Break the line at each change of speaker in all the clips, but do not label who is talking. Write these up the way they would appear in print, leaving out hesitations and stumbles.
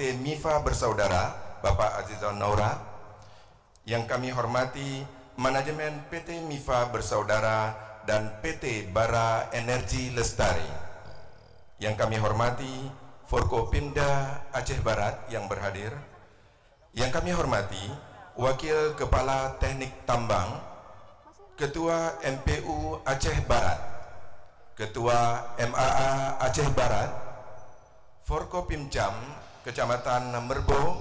PT MIFA Bersaudara, Bapak Azizon Naura. Yang kami hormati manajemen PT MIFA Bersaudara dan PT Bara Energi Lestari. Yang kami hormati Forkopimda Aceh Barat yang berhadir. Yang kami hormati Wakil Kepala Teknik Tambang, Ketua MPU Aceh Barat, Ketua MAA Aceh Barat, Forkopimcam Kecamatan Merbo,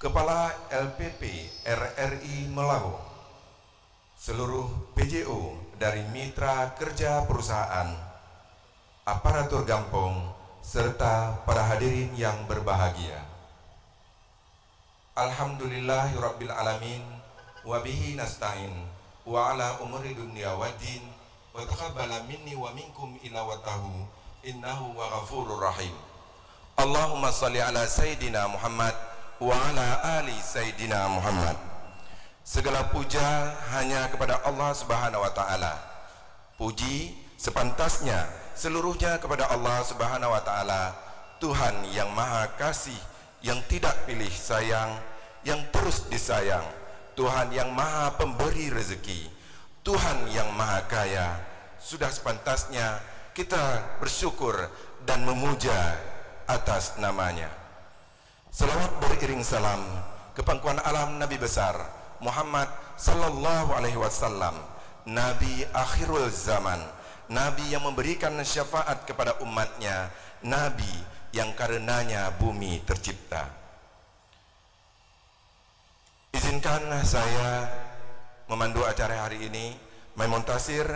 Kepala LPP RRI Melabu, seluruh PJO dari mitra kerja perusahaan, aparatur Gampong, serta para hadirin yang berbahagia. Alhamdulillahirabbil alamin wa bihi nasta'in wa ala umuri dunya waddin wa taqabbala minni wa minkum ilawatahu innahu wa ghafurur rahim. Allahumma salli ala Sayyidina Muhammad wa ala ali Sayyidina Muhammad. Segala puja hanya kepada Allah Subhanahu wa taala. Puji sepantasnya seluruhnya kepada Allah Subhanahu wa taala, Tuhan yang Maha Kasih, yang tidak pilih sayang, yang terus disayang, Tuhan yang Maha Pemberi rezeki, Tuhan yang Maha Kaya. Sudah sepantasnya kita bersyukur dan memuja atas namanya. Selawat beriring salam ke pangkuan alam Nabi besar Muhammad sallallahu alaihi wasallam, Nabi akhirul zaman, Nabi yang memberikan syafaat kepada umatnya, Nabi yang karenanya bumi tercipta. Izinkan saya memandu acara hari ini, memontasir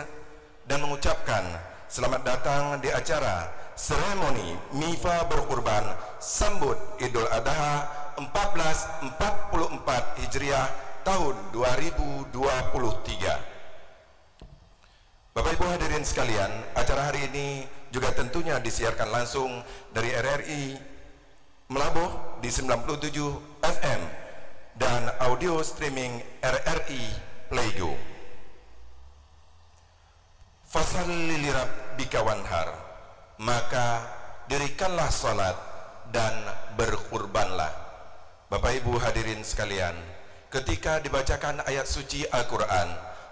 dan mengucapkan selamat datang di acara seremoni MIFA berkurban sambut Idul Adha 1444 Hijriah tahun 2023. Bapak Ibu hadirin sekalian, acara hari ini juga tentunya disiarkan langsung dari RRI Melabuh di 97 FM dan audio streaming RRI Playgo. Fasalli lirabbika wanhar, maka dirikanlah salat dan berkurbanlah. Bapak Ibu hadirin sekalian, ketika dibacakan ayat suci Al-Quran,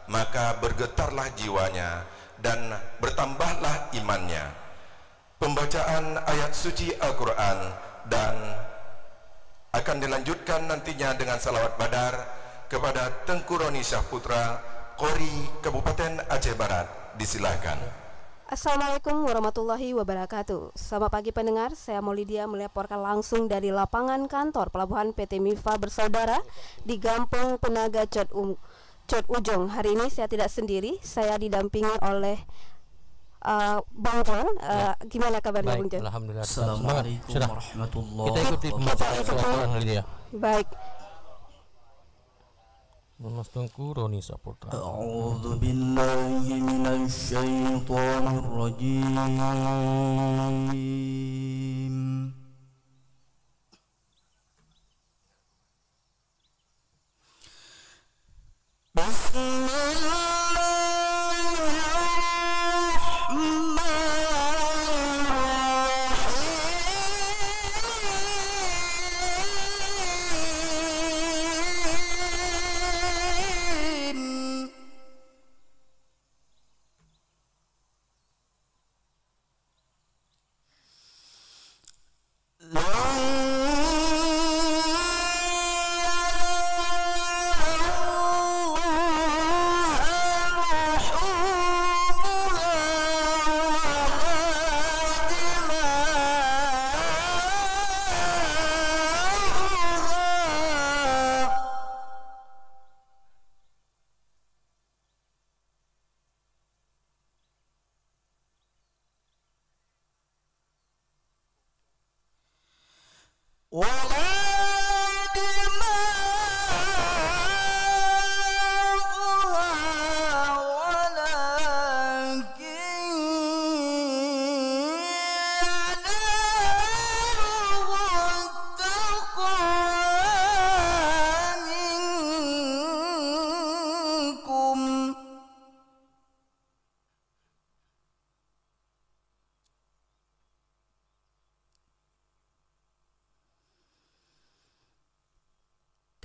maka bergetarlah jiwanya dan bertambahlah imannya. Pembacaan ayat suci Al-Quran dan akan dilanjutkan nantinya dengan salawat badar kepada Tengku Roni Syahputra, Qori Kabupaten Aceh Barat. Disilakan.
Assalamualaikum warahmatullahi wabarakatuh. Selamat pagi pendengar, saya Maulidia melaporkan langsung dari lapangan kantor pelabuhan PT MIFA Bersaudara di Gampong Penaga Cot Ujong. Hari ini saya tidak sendiri, saya didampingi oleh Bang John. Gimana kabarnya Bang John?
Alhamdulillah.
Assalamualaikum warahmatullahi
Kita ikuti pembahasan Lydia.
Baik.
Mas Tengku Roni Saputra.
A'udzu billahi minasy syaithanir rajim.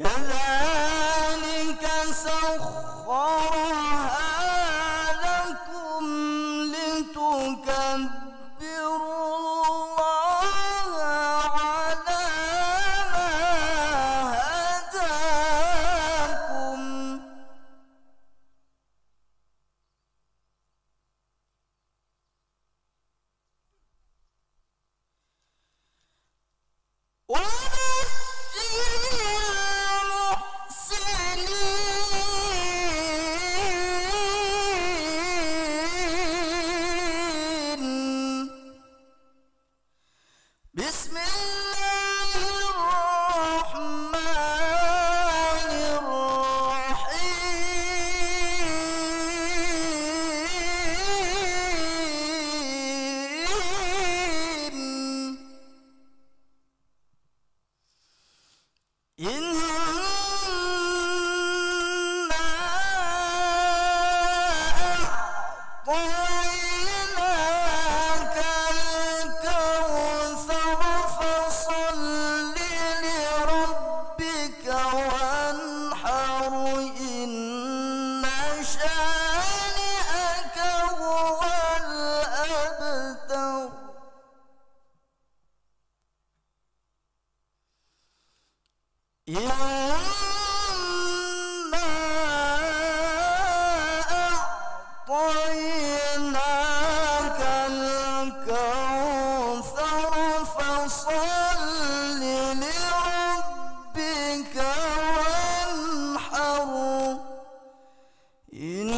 كذلك سخرها لكم لتكبروا الله على ما هداكم بسم الله الرحمن الرحيم إنا أعطيناك الكوثر فصل لربك وانحر إن شانئك هو الأبتر إنا أعطيناك الكوثر فصل لربك وانحر إن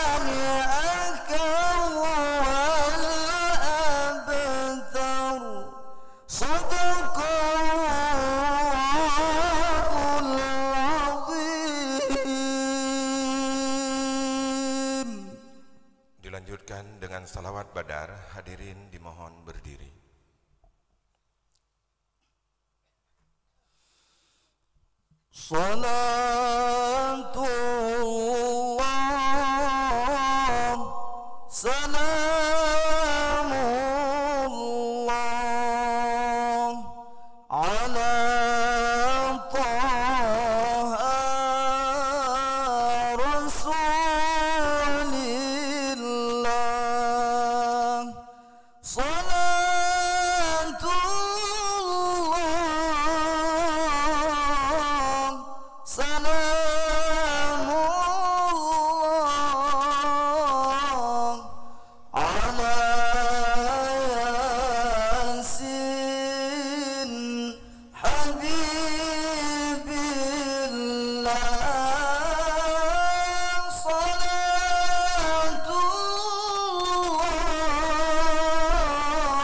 شانئك هو الأبتر صدق الله العظيم.
Dilanjutkan dengan salawat badar, hadirin dimohon berdiri.
Salatullah salamullah ala taha rasulillah salatullah salamullah ala yasin habibillah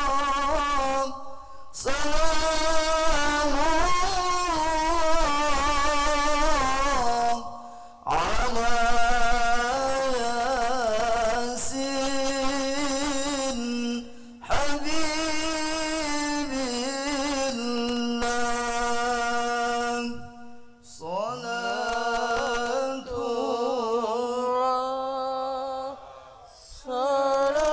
salatullah salamullah ala yasin habibillah salatullah salamullah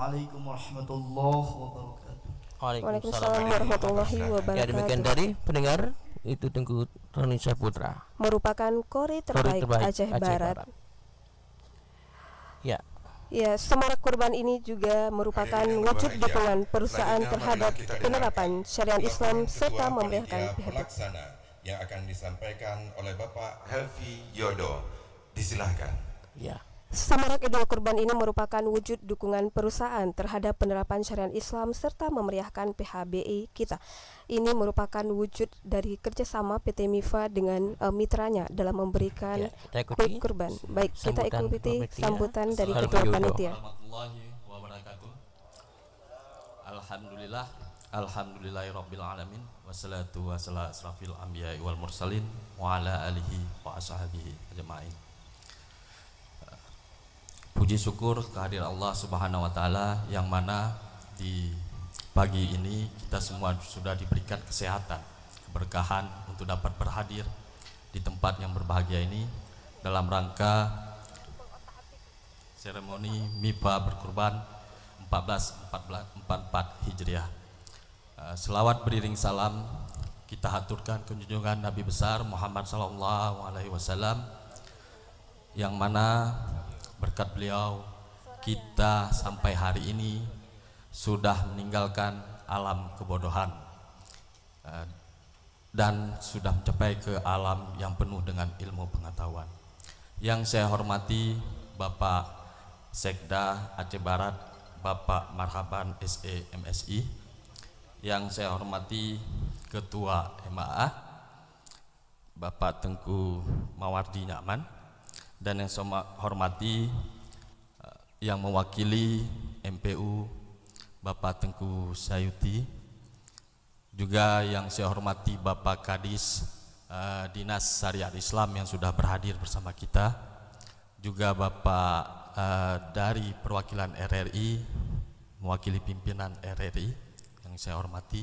Assalamualaikum warahmatullahi wabarakatuh.
Waalaikumsalam warahmatullahi
Ya,
wabarakatuh.
demikian dari pendengar itu Tengku Roni Saputra.
Merupakan kori terbaik Aceh Barat.
Ya,
Ya, semarak kurban ini juga merupakan wujud dukungan perusahaan terhadap penerapan syariat Islam serta memeriahkan PHBI.
pelaksana yang akan disampaikan oleh Bapak Helvi Yodo. Disilahkan.
ya.
Semarak Idul Kurban ini merupakan wujud dukungan perusahaan terhadap penerapan syariat Islam serta memeriahkan PHBI kita. Ini merupakan wujud dari kerjasama PT MIFA dengan mitranya dalam memberikan
Ya, kita ikuti
kurban. Baik, kita
sambutan
ikuti
panitia.
sambutan dari
Helvi
Ketua
Yodo.
Panitia.
Warahmatullahi wabarakatuh. Alhamdulillah, alhamdulillahirabbil alamin, wassalatu wassalamu asrafil anbiya'i wal mursalin wa ala alihi wa ashabihi ajmain. Puji syukur kehadiran Allah Subhanahu wa taala yang mana di pagi ini kita semua sudah diberikan kesehatan, keberkahan untuk dapat berhadir di tempat yang berbahagia ini dalam rangka seremoni MIPA berkurban 1444 Hijriah. Selawat beriring salam kita haturkan ke junjungan Nabi besar Muhammad sallallahu alaihi wasallam yang mana berkat beliau kita sampai hari ini sudah meninggalkan alam kebodohan dan sudah mencapai ke alam yang penuh dengan ilmu pengetahuan. Yang saya hormati Bapak Sekda Aceh Barat, Bapak Marhaban SE MSI. Yang saya hormati Ketua MAA Bapak Tengku Mawardi Nyaman, dan yang saya hormati yang mewakili MPU Bapak Tengku Sayuti, juga yang saya hormati Bapak Kadis Dinas Syariat Islam yang sudah berhadir bersama kita, juga Bapak dari perwakilan RRI mewakili pimpinan RRI yang saya hormati,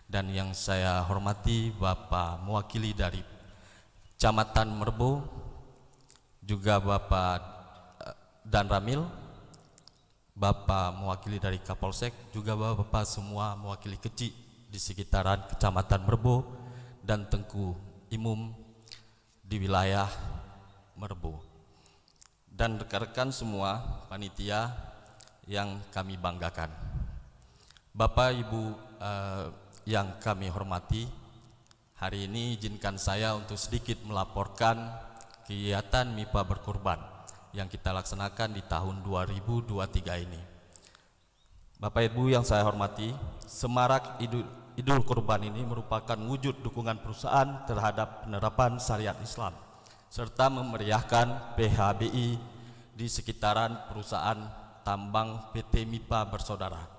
dan yang saya hormati Bapak mewakili dari Kecamatan Merbo, juga Bapak Dan Ramil, Bapak mewakili dari Kapolsek, juga Bapak semua mewakili kecil di sekitaran Kecamatan Merbo dan Tengku Imum di wilayah Merbo, dan rekan-rekan semua panitia yang kami banggakan. Bapak Ibu yang kami hormati, hari ini izinkan saya untuk sedikit melaporkan kegiatan MIPA berkurban yang kita laksanakan di tahun 2023 ini. Bapak Ibu yang saya hormati, semarak Idul Kurban ini merupakan wujud dukungan perusahaan terhadap penerapan syariat Islam serta memeriahkan PHBI di sekitaran perusahaan tambang PT MIPA Bersaudara.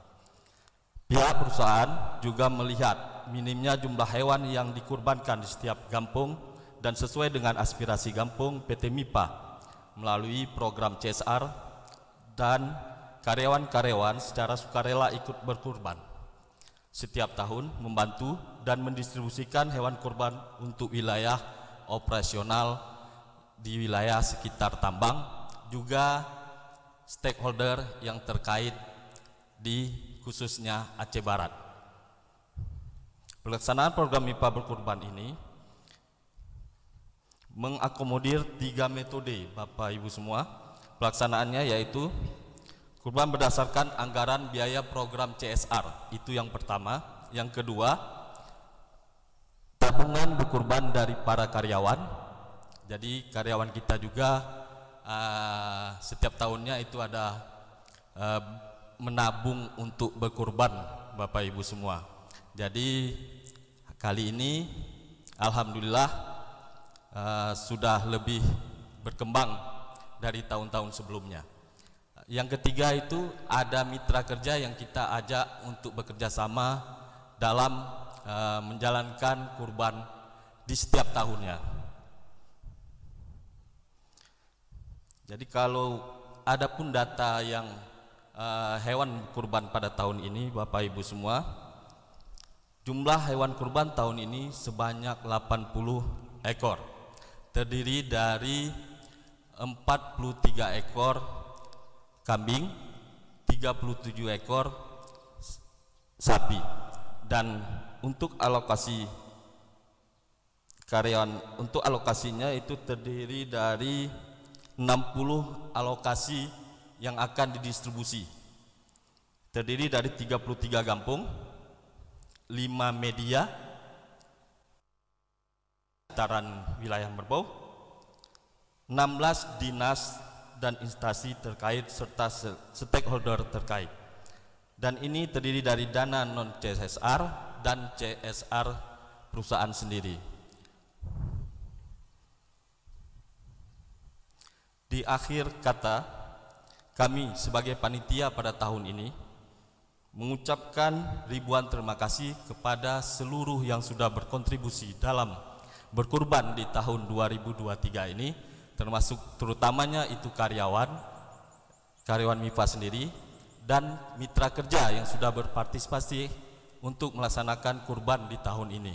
Pihak perusahaan juga melihat minimnya jumlah hewan yang dikurbankan di setiap kampung, dan sesuai dengan aspirasi kampung, PT MIPA melalui program CSR dan karyawan-karyawan secara sukarela ikut berkurban setiap tahun, membantu dan mendistribusikan hewan kurban untuk wilayah operasional di wilayah sekitar tambang, juga stakeholder yang terkait di khususnya Aceh Barat. Pelaksanaan program MIPA berkurban ini mengakomodir 3 metode Bapak Ibu semua. Pelaksanaannya yaitu kurban berdasarkan anggaran biaya program CSR, itu yang pertama. Yang kedua, tabungan berkurban dari para karyawan. Jadi karyawan kita juga setiap tahunnya itu ada menabung untuk berkurban Bapak Ibu semua. Jadi kali ini alhamdulillah sudah lebih berkembang dari tahun-tahun sebelumnya. Yang ketiga itu ada mitra kerja yang kita ajak untuk bekerja sama dalam menjalankan kurban di setiap tahunnya. Jadi kalau ada pun data yang hewan kurban pada tahun ini Bapak Ibu semua, jumlah hewan kurban tahun ini sebanyak 80 ekor. Terdiri dari 43 ekor kambing, 37 ekor sapi. Dan untuk alokasinya itu terdiri dari 60 alokasi yang akan didistribusi. Terdiri dari 33 kampung, 5 media, sekitaran wilayah Merbau, 16 dinas dan instansi terkait serta stakeholder terkait. Dan ini terdiri dari dana non CSR dan CSR perusahaan sendiri. Di akhir kata, kami sebagai panitia pada tahun ini mengucapkan ribuan terima kasih kepada seluruh yang sudah berkontribusi dalam berkurban di tahun 2023 ini, termasuk terutamanya itu karyawan MIFA sendiri dan mitra kerja yang sudah berpartisipasi untuk melaksanakan kurban di tahun ini.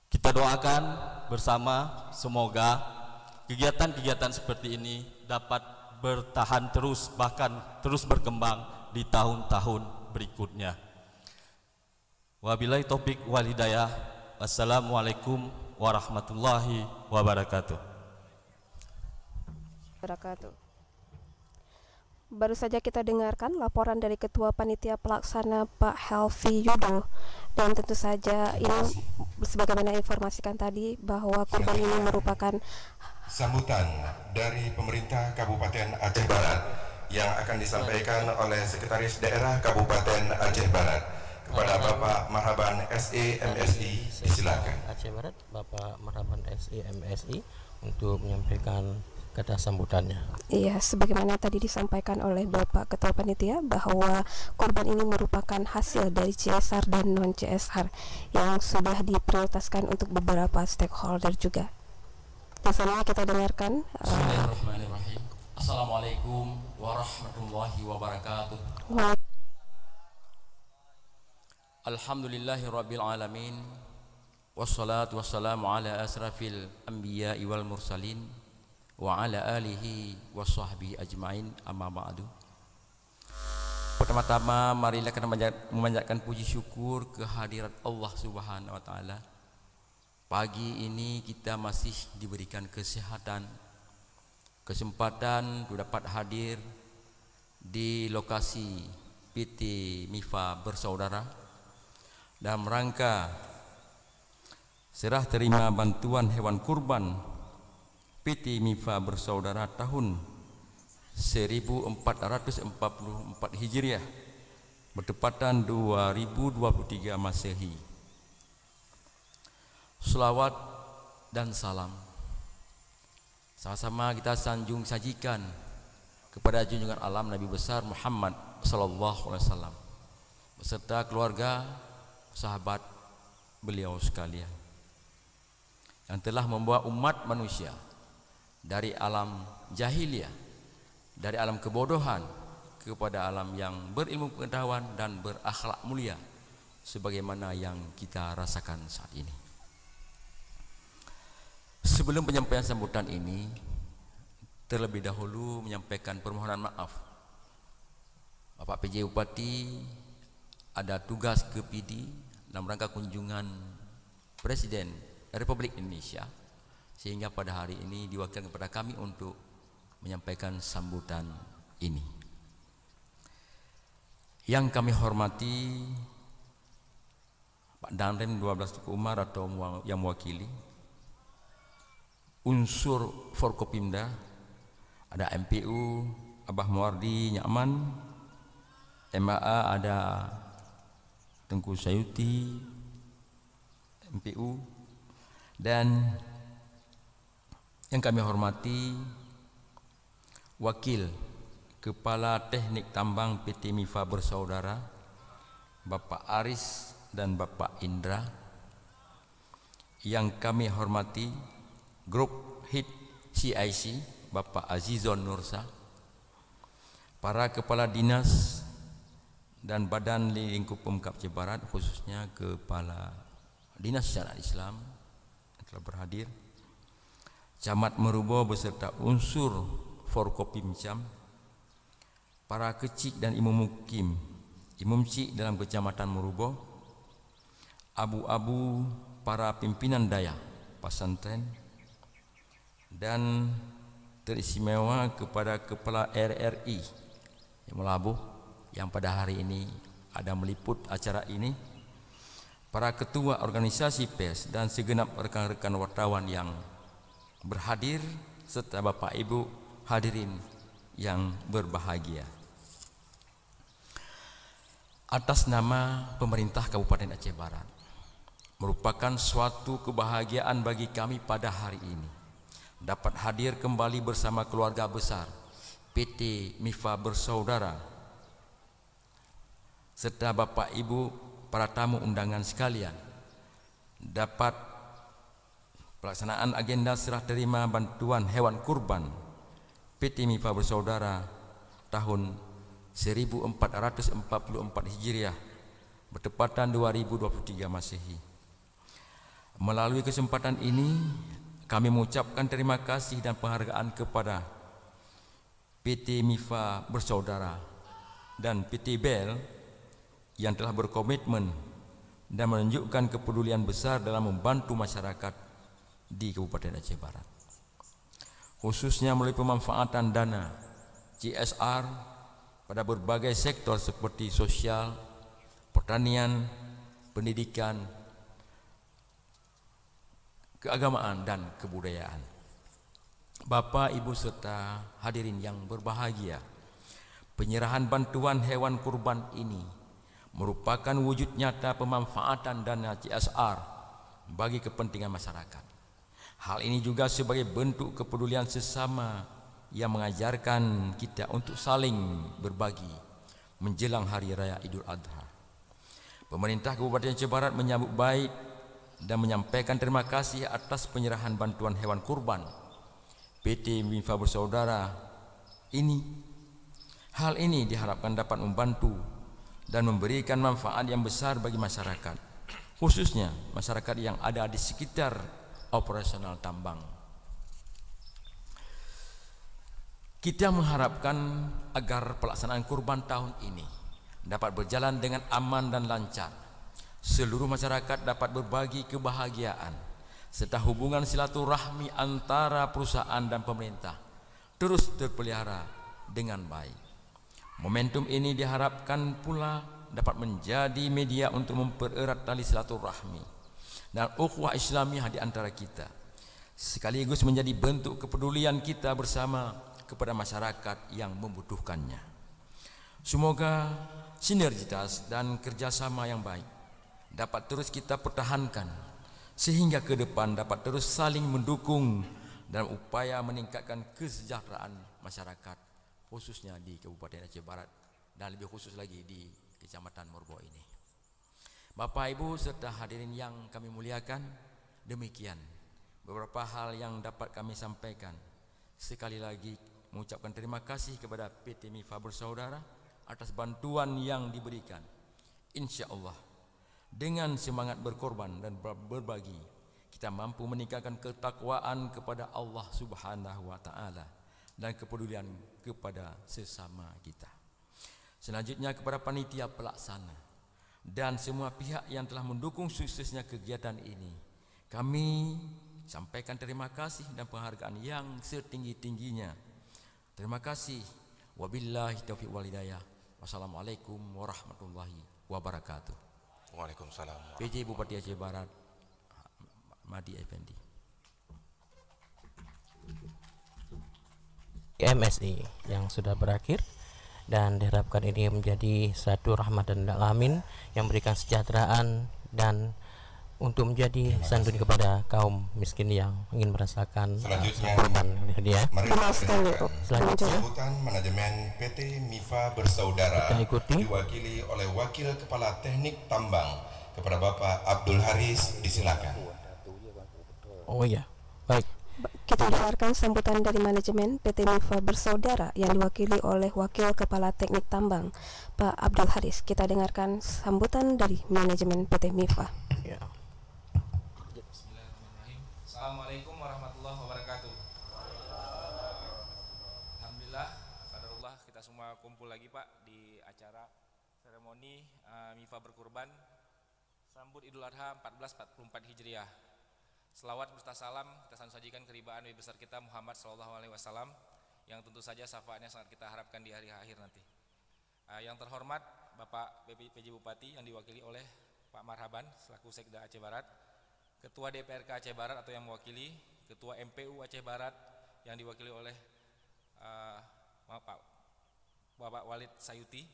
Kita doakan bersama semoga kegiatan-kegiatan seperti ini dapat bertahan terus, bahkan terus berkembang di tahun-tahun berikutnya. Wabillahi taufik wal hidayah. Wassalamualaikum warahmatullahi wabarakatuh.
Baru saja kita dengarkan laporan dari Ketua Panitia Pelaksana Pak Helvi Yudo, dan tentu saja ini sebagaimana informasikan tadi bahwa kurban ini merupakan
sambutan dari pemerintah Kabupaten Aceh Barat yang akan disampaikan oleh Sekretaris Daerah Kabupaten Aceh Barat kepada Bapak Marhaban SE MSI. Disilakan.
Aceh Barat, Bapak Marhaban SE MSI untuk menyampaikan kata sambutannya.
Iya, sebagaimana tadi disampaikan oleh Bapak Ketua Panitia bahwa kurban ini merupakan hasil dari CSR dan non CSR yang sudah diprioritaskan untuk beberapa stakeholder juga. Dan selanjutnya kita dengarkan.
Bismillahirrahmanirrahim. Assalamualaikum warahmatullahi wabarakatuh. Alhamdulillahirabbil alamin. Wassalatu wassalamu ala asrafil anbiya'i wal mursalin wa ala alihi wa sahbihi ajma'in, amma ba'du. Pertama-tama marilah kita memanjatkan puji syukur kehadirat Allah Subhanahu wa taala. Pagi ini kita masih diberikan kesehatan, kesempatan untuk dapat hadir di lokasi PT MIFA Bersaudara dalam rangka serah terima bantuan hewan kurban PT MIFA Bersaudara tahun 1444 Hijriah bertepatan 2023 Masehi. Selawat dan salam sama-sama kita sanjung sajikan kepada junjungan alam Nabi besar Muhammad sallallahu alaihi wasallam beserta keluarga, sahabat beliau sekalian yang telah membawa umat manusia dari alam jahiliyah, dari alam kebodohan kepada alam yang berilmu pengetahuan dan berakhlak mulia sebagaimana yang kita rasakan saat ini. Sebelum penyampaian sambutan ini, terlebih dahulu menyampaikan permohonan maaf. Bapak PJ Bupati ada tugas ke PD dalam rangka kunjungan Presiden Republik Indonesia, sehingga pada hari ini diwakilkan kepada kami untuk menyampaikan sambutan ini. Yang kami hormati Pak Danrem 12 Tuku Umar atau yang mewakili unsur Forkopimda, ada MPU Abah Muardi Nyaman, MAA ada Tengku Sayuti MPU, dan yang kami hormati Wakil Kepala Teknik Tambang PT MIFA Bersaudara Bapak Aris dan Bapak Indra, yang kami hormati Grup Hit CIC Bapak Azizon Nursa, para kepala dinas dan badan lingkup Pemkab Aceh Barat, khususnya kepala dinas syariat Islam yang telah berhadir, Camat Merubo beserta unsur Forkopimcam, para kecik dan imam cik dalam kecamatan Murubo, abu-abu para pimpinan daya pesantren, dan teristimewa kepada Kepala RRI yang Melabuh yang pada hari ini ada meliput acara ini, para ketua organisasi pers dan segenap rekan-rekan wartawan yang berhadir, serta Bapak Ibu hadirin yang berbahagia. Atas nama pemerintah Kabupaten Aceh Barat, merupakan suatu kebahagiaan bagi kami pada hari ini dapat hadir kembali bersama keluarga besar PT MIFA Bersaudara serta Bapak Ibu para tamu undangan sekalian, dapat pelaksanaan agenda serah terima bantuan hewan kurban PT MIFA Bersaudara tahun 1444 Hijriah bertepatan 2023 Masehi. Melalui kesempatan ini kami mengucapkan terima kasih dan penghargaan kepada PT MIFA Bersaudara dan PT BEL yang telah berkomitmen dan menunjukkan kepedulian besar dalam membantu masyarakat di Kabupaten Aceh Barat, khususnya melalui pemanfaatan dana CSR pada berbagai sektor seperti sosial, pertanian, pendidikan, keagamaan, dan kebudayaan. Bapak, Ibu, serta hadirin yang berbahagia, penyerahan bantuan hewan kurban ini merupakan wujud nyata pemanfaatan dana CSR bagi kepentingan masyarakat. Hal ini juga sebagai bentuk kepedulian sesama yang mengajarkan kita untuk saling berbagi menjelang Hari Raya Idul Adha. Pemerintah Kabupaten Aceh Barat menyambut baik dan menyampaikan terima kasih atas penyerahan bantuan hewan kurban PT MIFA Bersaudara ini. Hal ini diharapkan dapat membantu dan memberikan manfaat yang besar bagi masyarakat, khususnya masyarakat yang ada di sekitar operasional tambang. Kita mengharapkan agar pelaksanaan kurban tahun ini dapat berjalan dengan aman dan lancar. Seluruh masyarakat dapat berbagi kebahagiaan serta hubungan silaturahmi antara perusahaan dan pemerintah terus terpelihara dengan baik. Momentum ini diharapkan pula dapat menjadi media untuk mempererat tali silaturahmi dan ukhuwah Islamiyah di antara kita, sekaligus menjadi bentuk kepedulian kita bersama kepada masyarakat yang membutuhkannya. Semoga sinergitas dan kerjasama yang baik dapat terus kita pertahankan sehingga ke depan dapat terus saling mendukung dalam upaya meningkatkan kesejahteraan masyarakat, khususnya di Kabupaten Aceh Barat dan lebih khusus lagi di Kecamatan Murubo ini. Bapak, Ibu, serta hadirin yang kami muliakan, demikian beberapa hal yang dapat kami sampaikan. Sekali lagi mengucapkan terima kasih kepada PT MIFA Bersaudara atas bantuan yang diberikan. Insya Allah dengan semangat berkorban dan berbagi, kita mampu meningkatkan ketakwaan kepada Allah Subhanahu wa Ta'ala dan kepedulian kepada sesama kita. Selanjutnya kepada panitia pelaksana dan semua pihak yang telah mendukung suksesnya kegiatan ini, kami sampaikan terima kasih dan penghargaan yang setinggi-tingginya. Terima kasih. Wabillahi taufiq wal hidayah. Wassalamualaikum warahmatullahi wabarakatuh.
Waalaikumsalam.
PJ Bupati Aceh Barat Madi Effendi.
MSI yang sudah berakhir dan diharapkan ini menjadi satu rahmat dan alamin yang memberikan kesejahteraan dan untuk menjadi santun kepada kaum miskin yang ingin merasakan kurban hadiah.
Mari
Selanjutnya
sambutan manajemen PT MIFA Bersaudara
kita ikuti
diwakili oleh Wakil Kepala Teknik Tambang kepada Bapak Abdul Haris, disilakan.
Oh ya, baik.
Kita dengarkan sambutan dari manajemen PT MIFA Bersaudara yang diwakili oleh Wakil Kepala Teknik Tambang Pak Abdul Haris. Kita dengarkan sambutan dari manajemen PT MIFA.
Ya.
Assalamualaikum warahmatullahi wabarakatuh. Alhamdulillah, qadarullah, kita semua kumpul lagi Pak di acara seremoni MIFA berkurban sambut Idul Adha 1444 Hijriah. Selawat beserta salam kita sajikan keribaan Nabi besar kita Muhammad SAW yang tentu saja syafaatnya sangat kita harapkan di hari akhir nanti. Yang terhormat Bapak PJ Bupati yang diwakili oleh Pak Marhaban selaku Sekda Aceh Barat, Ketua DPRK Aceh Barat atau yang mewakili, Ketua MPU Aceh Barat yang diwakili oleh Bapak Walid Sayuti,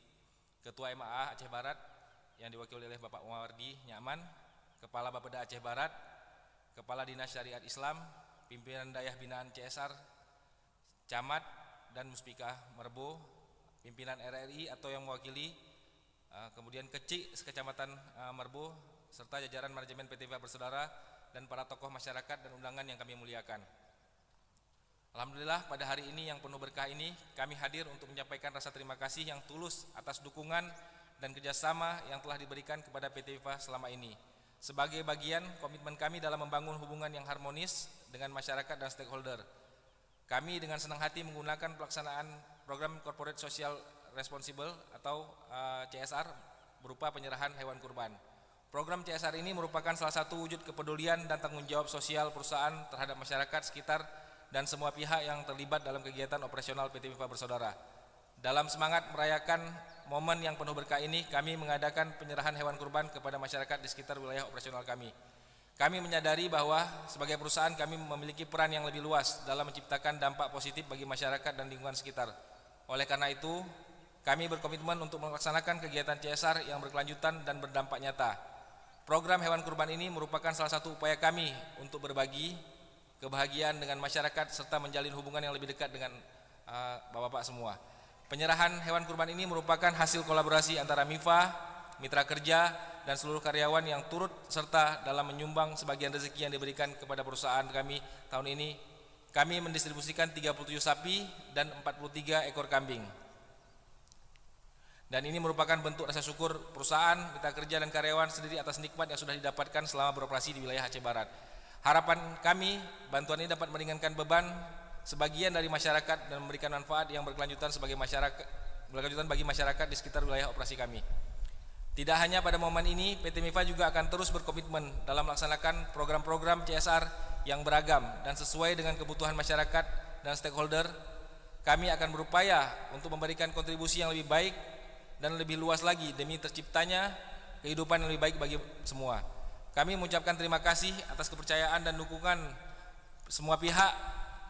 Ketua MAA Aceh Barat yang diwakili oleh Bapak Muwardi Nyaman, Kepala Bapeda Aceh Barat, Kepala Dinas Syariat Islam, Pimpinan Dayah Binaan CSR, Camat dan Muspikah Merbo, Pimpinan RRI atau yang mewakili, kemudian Kecik Sekecamatan Merbo, serta jajaran manajemen PT MIFA Bersaudara dan para tokoh masyarakat dan undangan yang kami muliakan. Alhamdulillah pada hari ini yang penuh berkah ini kami hadir untuk menyampaikan rasa terima kasih yang tulus atas dukungan dan kerjasama yang telah diberikan kepada PT MIFA selama ini sebagai bagian komitmen kami dalam membangun hubungan yang harmonis dengan masyarakat dan stakeholder. Kami dengan senang hati menggunakan pelaksanaan program Corporate Social Responsible atau CSR berupa penyerahan hewan kurban. Program CSR ini merupakan salah satu wujud kepedulian dan tanggung jawab sosial perusahaan terhadap masyarakat sekitar dan semua pihak yang terlibat dalam kegiatan operasional PT MIFA Bersaudara. Dalam semangat merayakan momen yang penuh berkah ini, kami mengadakan penyerahan hewan kurban kepada masyarakat di sekitar wilayah operasional kami. Kami menyadari bahwa sebagai perusahaan kami memiliki peran yang lebih luas dalam menciptakan dampak positif bagi masyarakat dan lingkungan sekitar. Oleh karena itu, kami berkomitmen untuk melaksanakan kegiatan CSR yang berkelanjutan dan berdampak nyata. Program hewan kurban ini merupakan salah satu upaya kami untuk berbagi kebahagiaan dengan masyarakat serta menjalin hubungan yang lebih dekat dengan bapak-bapak semua. Penyerahan hewan kurban ini merupakan hasil kolaborasi antara MIFA, mitra kerja, dan seluruh karyawan yang turut serta dalam menyumbang sebagian rezeki yang diberikan kepada perusahaan kami tahun ini. Kami mendistribusikan 37 sapi dan 43 ekor kambing. Dan ini merupakan bentuk rasa syukur perusahaan, mitra kerja, dan karyawan sendiri atas nikmat yang sudah didapatkan selama beroperasi di wilayah Aceh Barat. Harapan kami, bantuan ini dapat meringankan beban sebagian dari masyarakat dan memberikan manfaat yang berkelanjutan bagi masyarakat di sekitar wilayah operasi kami. Tidak hanya pada momen ini, PT MIFA juga akan terus berkomitmen dalam melaksanakan program-program CSR yang beragam dan sesuai dengan kebutuhan masyarakat dan stakeholder. Kami akan berupaya untuk memberikan kontribusi yang lebih baik dan lebih luas lagi demi terciptanya kehidupan yang lebih baik bagi semua. Kami mengucapkan terima kasih atas kepercayaan dan dukungan semua pihak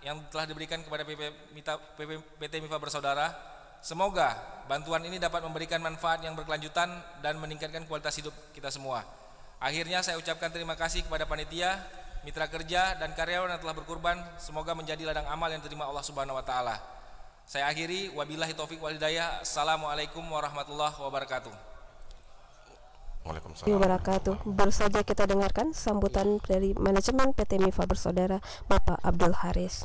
yang telah diberikan kepada PT MIFA Bersaudara. Semoga bantuan ini dapat memberikan manfaat yang berkelanjutan dan meningkatkan kualitas hidup kita semua. Akhirnya saya ucapkan terima kasih kepada panitia, mitra kerja, dan karyawan yang telah berkurban. Semoga menjadi ladang amal yang diterima Allah Subhanahu wa taala. Saya akhiri, wabillahi taufik wal hidayah. Assalamualaikum warahmatullahi wabarakatuh.
Wabarakatuh. Baru saja kita dengarkan sambutan dari manajemen PT MIFA Bersaudara, Bapak Abdul Haris.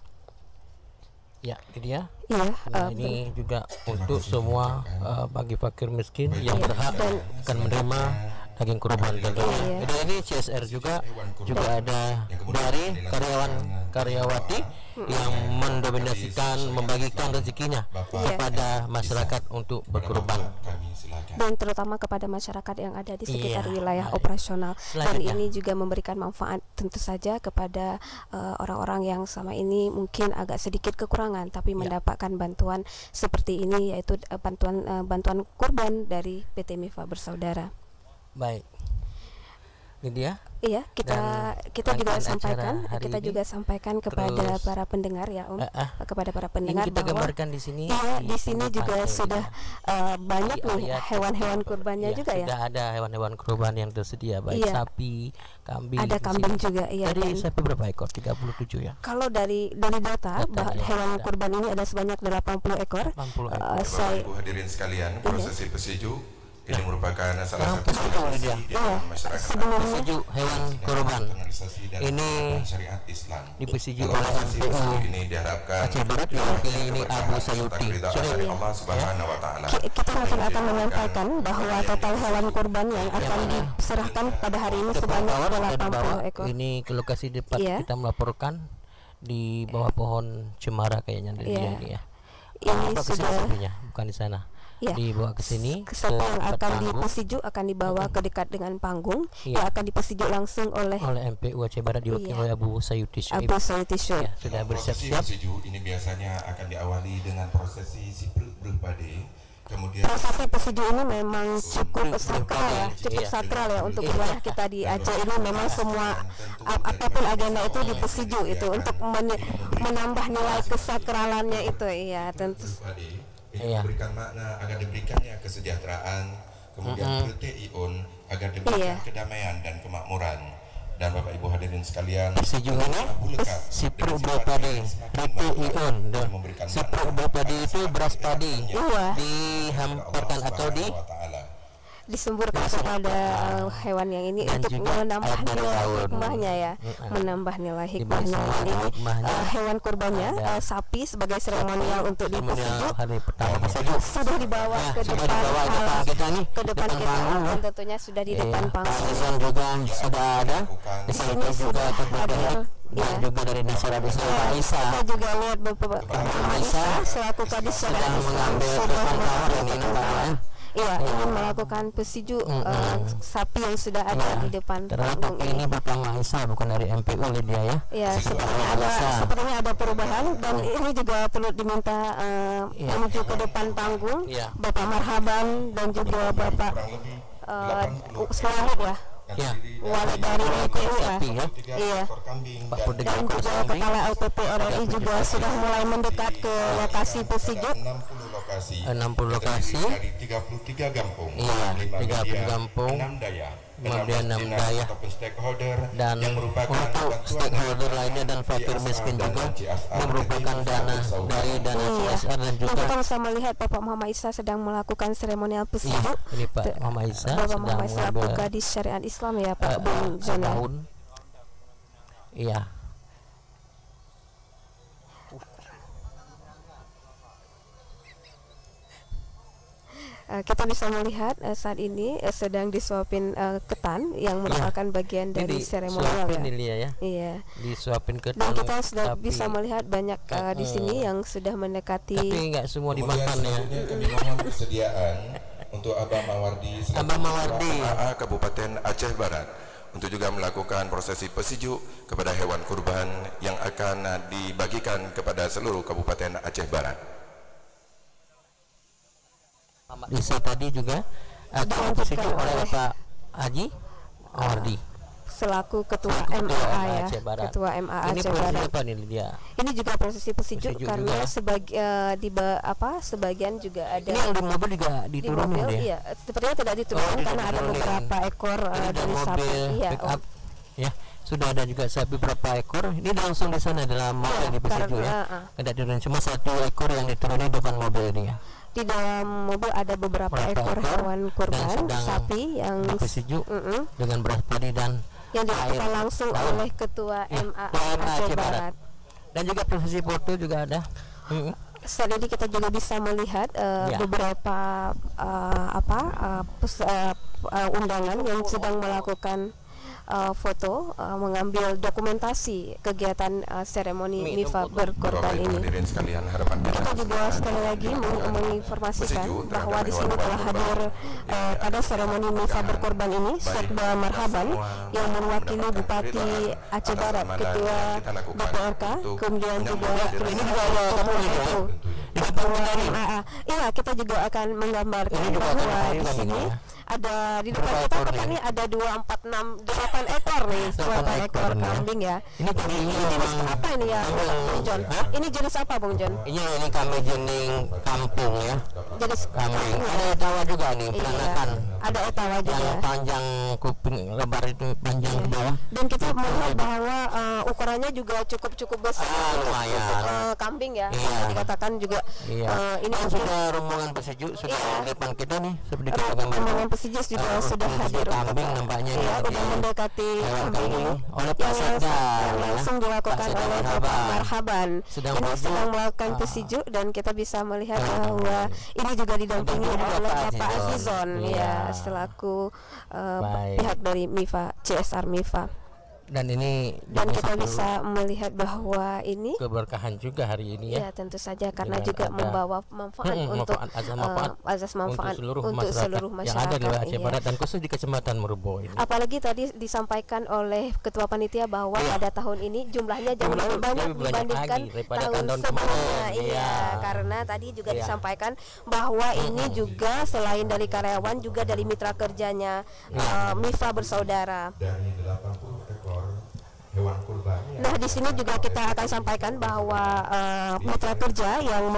Ya, ini dia.
Iya.
Ini juga untuk semua bagi fakir miskin yang berhak akan menerima daging kurban tentunya. Jadi ini CSR juga ada dari karyawati yang mendominasikan membagikan rezekinya kepada masyarakat untuk berkurban.
Dan terutama kepada masyarakat yang ada di sekitar wilayah operasional. Dan ini juga memberikan manfaat tentu saja kepada orang-orang yang selama ini mungkin agak sedikit kekurangan tapi mendapatkan bantuan seperti ini, yaitu bantuan kurban dari PT MIFA Bersaudara.
Baik. Ini dia.
Iya, kita juga sampaikan kepada para pendengar ya, Om. Kepada para pendengar
ini kita
bahwa
gambarkan di sini.
Di sini juga sudah banyak nih hewan-hewan kurbannya juga ya.
Sudah ada hewan-hewan kurban yang tersedia, baik sapi, kambing.
Ada kambing juga, iya.
Dari sapi berapa ekor? 37 ya.
Kalau dari data hewan kurban ini ada sebanyak 80 ekor.
80 ekor.
Bapak Ibu hadirin sekalian, prosesi pesiju ini merupakan salah satu tradisi di dalam masyarakat
pesiju hewan kurban. Ini dipesiju oleh MPU Aceh Barat diwakili ini Abu Sayuti.
Allah Subhanahu wa taala.
Kita akan menyampaikan bahwa total hewan kurban yang akan diserahkan pada hari ini sebanyak 80 ekor.
Ini ke lokasi depan kita melaporkan di bawah pohon cemara kayaknya dari ini ya.
ini
Apa ke sini
sudah
sapinya? Bukan di sana.
ya,
Dibawa ke sini.
sapi yang
ke
akan
panggung
dipesiju akan dibawa ke dekat dengan panggung
Iya.
yang akan dipesiju langsung oleh
oleh MPU Aceh Barat diwakili
Iya.
oleh Abu Sayuti Syuaib.
Abu Sayuti Syuaib.
Ya, sudah
Prosesi
bersiap-siap.
pesiju ini biasanya akan diawali dengan prosesi sipruk berpade, kemudian
Prosesi pesiju ini memang cukup sakral ya, cukup
Iya.
sakral ya untuk wilayah kita di Aceh ini. Memang semua apapun agenda itu dipesiju itu untuk menambah nilai kesakralannya itu. Iya, tentu.
berpade ini
Iya.
memberikan makna agar diberikannya kesejahteraan, kemudian protein agar diberikan
Iya.
kedamaian dan kemakmuran. Dan Bapak Ibu hadirin sekalian,
Pesiju ini sipruk berpadi, Ion. Sipruk berpadi itu beras padi
Iya.
dihamparkan atau
Disemburkan kepada hewan yang ini
Dan
untuk
juga
menambah
air dari
nilai
daun.
hikmahnya ya, menambah nilai hikmahnya.
semua
Ini
hikmahnya.
hewan kurbannya
Ada.
sapi sebagai seremonial untuk dipesiju
kemudian hari pertama pesiju.
sudah dibawa
Nah,
ke
sudah
depan
dibawa ke depan kita nih,
ke depan
depan
kita
panggung,
dan
ya.
tentunya sudah di depan
Iya,
panggung.
Pakistan juga sudah ada. Di
Di
sini
sini
juga
sudah
berbagai
hadir,
dan
ya.
juga dari Nasirat Islam Pak Isa
Kita juga lihat beberapa Aisyah selaku kadis syariat
sedang
Islam
mengambil
sudah
depan tawar
melakukan
ini nampaknya.
Iya, ingin melakukan pesiju sapi yang sudah ada
Ya,
di depan
karena
panggung
tapi ini Bapak Maisa bukan dari MPU Lydia ya.
Ya,
Luar biasa.
sepertinya ada perubahan dan ini juga perlu diminta
Iya.
menuju ke depan panggung
Iya.
Bapak Marhaban dan juga Bapak Selamat ya,
Ya,
wali dari LPU ya.
sapi ya.
Iya.
Pak Pudek
Dan juga
Kambing.
Kepala LPP RRI juga sudah mulai mendekat ke lokasi pesiju.
60 lokasi.
dari 33 kampung,
Iya,
5
33
media,
kampung,
6 daya,
6
dinas
daya.
ataupun stakeholder
Dan
yang merupakan
untuk
bantuan
stakeholder lainnya dan fakir
CSR
miskin
dan
juga
CSR
yang merupakan dana dari dana
Iya.
CSR dan
Dan
juga
kita bisa melihat Bapak Muhammad Isa sedang melakukan seremonial
iya,
pesiju.
ini Pak Muhammad Isa
Bapak
sedang
Muhammad Isa
mengambil
Kadis Syariat Islam ya Pak Bung Jona.
tahun. Iya.
Kita bisa melihat saat ini sedang disuapin ketan yang merupakan bagian dari seremonial
disuapin
ya.
ini ya.
Iya.
Disuapin ke
Dan kita sudah
tapi-
bisa melihat banyak di sini yang sudah mendekati.
tapi nggak semua
Kemudian
dimakan ya.
selanjutnya kami mohon persediaan untuk Abah Mawardi selaku
Abah Mawardi.
Ketua MAA Kabupaten Aceh Barat untuk juga melakukan prosesi pesiju kepada hewan kurban yang akan dibagikan kepada seluruh Kabupaten Aceh Barat.
Bisa tadi juga akan disetujui oleh Pak Haji Mawardi
Selaku Ketua
Ketua
MAA ya,
Aceh Barat.
Ketua MAA
Ini
Aceh
prosesi
Barat.
apa nih Lydia?
Ini juga prosesi pesiju
Pesiju
karena
juga.
sebagian juga ada
Ini yang di mobil juga
di
diturunin
mobil.
dia.
Iya, sepertinya tidak diturunkan
Oh,
karena ada
diturunin.
beberapa ekor
Ini ada
dari sapi.
mobil
Iya,
pick up ya, sudah ada juga sapi berapa ekor. Ini langsung di sana dalam mobil di pesiju ya. Tidak diturunin, cuma satu ekor yang diturunin depan mobil ini ya.
Di dalam mobil ada beberapa ekor hewan kurban
sedang
sapi yang
Pesiju dengan beras padi dan
yang dilakukan
air
langsung
laut.
oleh Ketua
Ya,
MAA
Ketua
Aceh Barat.
Dan juga prosesi foto juga ada.
Saat ini kita juga bisa melihat
Ya.
beberapa undangan yang sedang melakukan foto, mengambil dokumentasi kegiatan seremoni Mifa berkorban
Bapak Ibu
ini.
hadirin sekalian, harapan
Kita juga sekali lagi menginformasikan bahwa di sini telah hadir pada seremoni Mifa berkorban ini Sekda Marhaban yang mewakili Bupati Aceh Barat, Ketua BPRK, kemudian juga
Ini juga ada tamu itu.
Iya, kita juga akan menggambarkan bahwa di sini ada di depan kita petani ada 8 ekor nih, 8 ekor kambing ya.
Ini kambing
Ini jenis apa ini ya, Bung John? Ini jenis apa, Bung John?
ini kami jening kampung ya.
Jenis
Kambing. Ada Ottawa juga nih, peranakan.
ada Ottawa juga.
Yang panjang kuping lebar itu panjang ke bawah.
Dan kita melihat bahwa ukurannya juga cukup besar
Lumayan.
untuk kambing ya.
Iya.
Dikatakan juga
Iya.
ini
Dan
juga
sudah rombongan pesiju sudah
Iya.
di depan kita nih sedikit
rombongan pesijis juga sudah hadir
kambing nampaknya
ya,
ini
udah mendekati
hewan
kambing
kambing
ini
oleh Pak
yang
Sekda
langsung dilakukan
Pak Sekda
oleh Bapak
Marhaban.
Marhaban.
Sedang
Ini
menuju,
sedang melakukan pesiju dan kita bisa melihat bahwa ini juga didampingi
Didampingi
oleh
Pak
Bapak
Azizon.
Azizon
Iya.
ya, selaku
Baik.
pihak dari MIFA, CSR MIFA.
Dan ini
dan
juga
kita
satu
bisa melihat bahwa ini
keberkahan juga hari ini ya.
ya tentu saja karena
Dengan
juga
ada
membawa manfaat untuk
azas manfaat
untuk seluruh
yang ada di wilayah Aceh
masyarakat.
Barat dan khusus di Kecamatan Merubo ini.
Apalagi tadi disampaikan oleh ketua panitia bahwa pada tahun ini jumlahnya jauh lebih banyak dibandingkan
lagi daripada
tahun
tahun
sebelumnya.
kemarin.
Iya, karena tadi juga
Iya.
disampaikan bahwa ini juga selain dari karyawan juga dari mitra kerjanya MIFA bersaudara.
Dari 80 ekor hewan kurban.
Nah, di sini juga kita akan sampaikan bahwa mitra kerja yang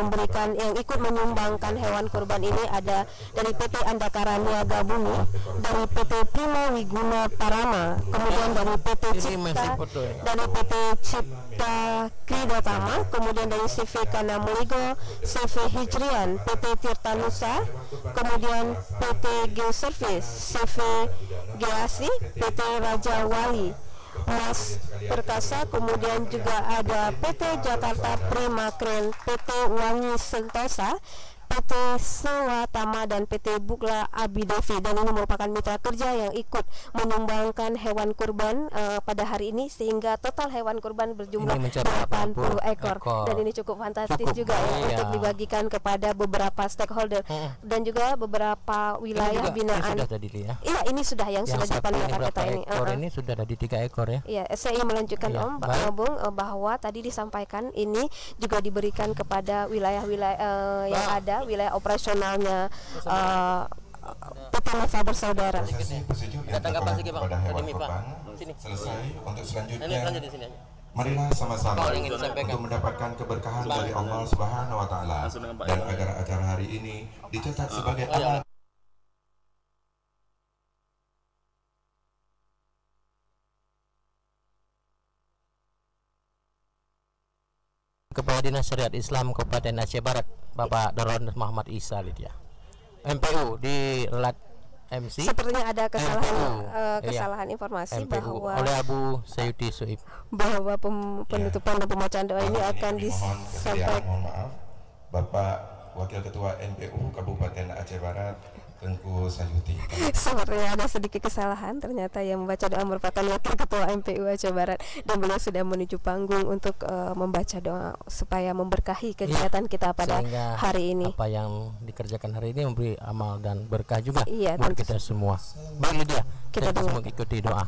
ikut menyumbangkan hewan kurban ini ada dari PT Andakara Niaga Bumi, dari PT Prima Wiguna Parama, kemudian dari PT Cipta, dari PT Cipta Kridatama, kemudian dari CV Kanamuligo, CV Hijrian, PT Tirtanusa, kemudian PT Geoservice, CV Geasi, PT Raja Wali, Mas Perkasa, kemudian juga ada PT Jakarta Prima Kren, PT Wangi Sentosa, PT Sewatama dan PT Bukla Abidavi, dan ini merupakan mitra kerja yang ikut menyumbangkan hewan kurban pada hari ini sehingga total hewan kurban berjumlah 80 ekor dan ini cukup fantastis juga ya untuk dibagikan kepada beberapa stakeholder dan juga beberapa wilayah binaan.
Sudah tadi ya.
Iya, ini sudah yang sudah dipanggilkan kata ini.
Ini sudah ada di 3 ekor ya.
Iya, saya ingin melanjutkan Bung bahwa tadi disampaikan ini juga diberikan kepada wilayah-wilayah yang ada wilayah operasionalnya PT MIFA bersaudara.
Tanggapan pada hewan kurban selesai. Untuk selanjutnya marilah sama-sama untuk mendapatkan keberkahan dari Allah Subhanahu wa taala dan agar acara hari ini dicatat sebagai amal
Kepala Dinas Syariat Islam Kabupaten Aceh Barat, Bapak Daron Muhammad Isa Lydia. MPU di Relat MC.
Sepertinya ada kesalahan informasi
MPU
bahwa
oleh Abu Sayuti Suib
bahwa penutupan dan pembacaan doa ini akan disampaikan.
Mohon maaf, Bapak Wakil Ketua NPU Kabupaten Aceh Barat Tengku Sayuti.
Sepertinya ada sedikit kesalahan, ternyata yang membaca doa merupakan Wakil Ketua MPU Aceh Barat dan beliau sudah menuju panggung untuk membaca doa supaya memberkahi kegiatan kita pada
sehingga
hari ini.
Apa yang dikerjakan hari ini memberi amal dan berkah juga
tentu.
buat kita semua. Baik Lydia, kita semua ikuti doa.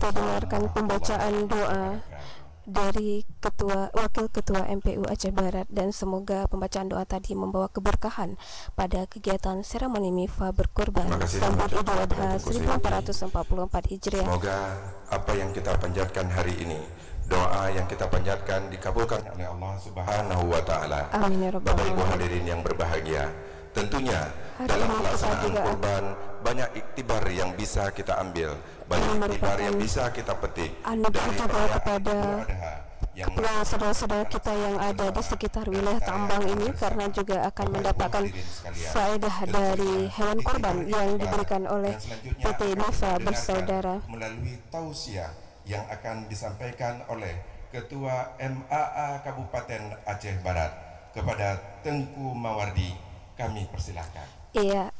kita dengarkan pembacaan doa dari Wakil Ketua MPU Aceh Barat, dan semoga pembacaan doa tadi membawa keberkahan pada kegiatan seremoni MIFA berkurban sambut Idul Adha 1444 Hijriah.
Semoga apa yang kita panjatkan hari ini, doa yang kita panjatkan dikabulkan oleh Allah Subhanahu wa taala.
Amin ya rabbal
Bapak Ibu
alamin.
hadirin yang berbahagia, tentunya
Hari
dalam
ini kita
pelaksanaan
juga
kurban banyak iktibar yang bisa kita ambil, banyak iktibar yang bisa kita petik dari
juga
perayaan
kepada
Idul Adha yang
saudara-saudara kita yang ada di sekitar wilayah tambang ini, karena juga akan mendapatkan faedah dari hewan korban yang diberikan oleh PT MIFA Bersaudara.
Melalui tausiah yang akan disampaikan oleh Ketua MAA Kabupaten Aceh Barat kepada Tengku Mawardi, kami persilahkan.
Iya,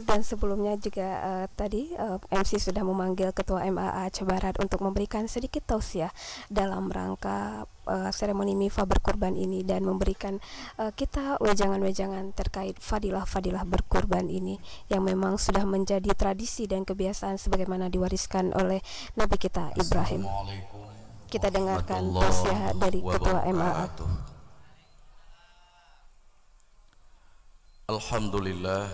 dan sebelumnya juga tadi MC sudah memanggil Ketua MAA Aceh Barat untuk memberikan sedikit tausiah dalam rangka seremoni MIFA berkurban ini, dan memberikan kita wejangan-wejangan terkait fadilah-fadilah berkurban ini yang memang sudah menjadi tradisi dan kebiasaan sebagaimana diwariskan oleh Nabi kita Ibrahim. Kita dengarkan tausiah dari Ketua MAA.
Alhamdulillah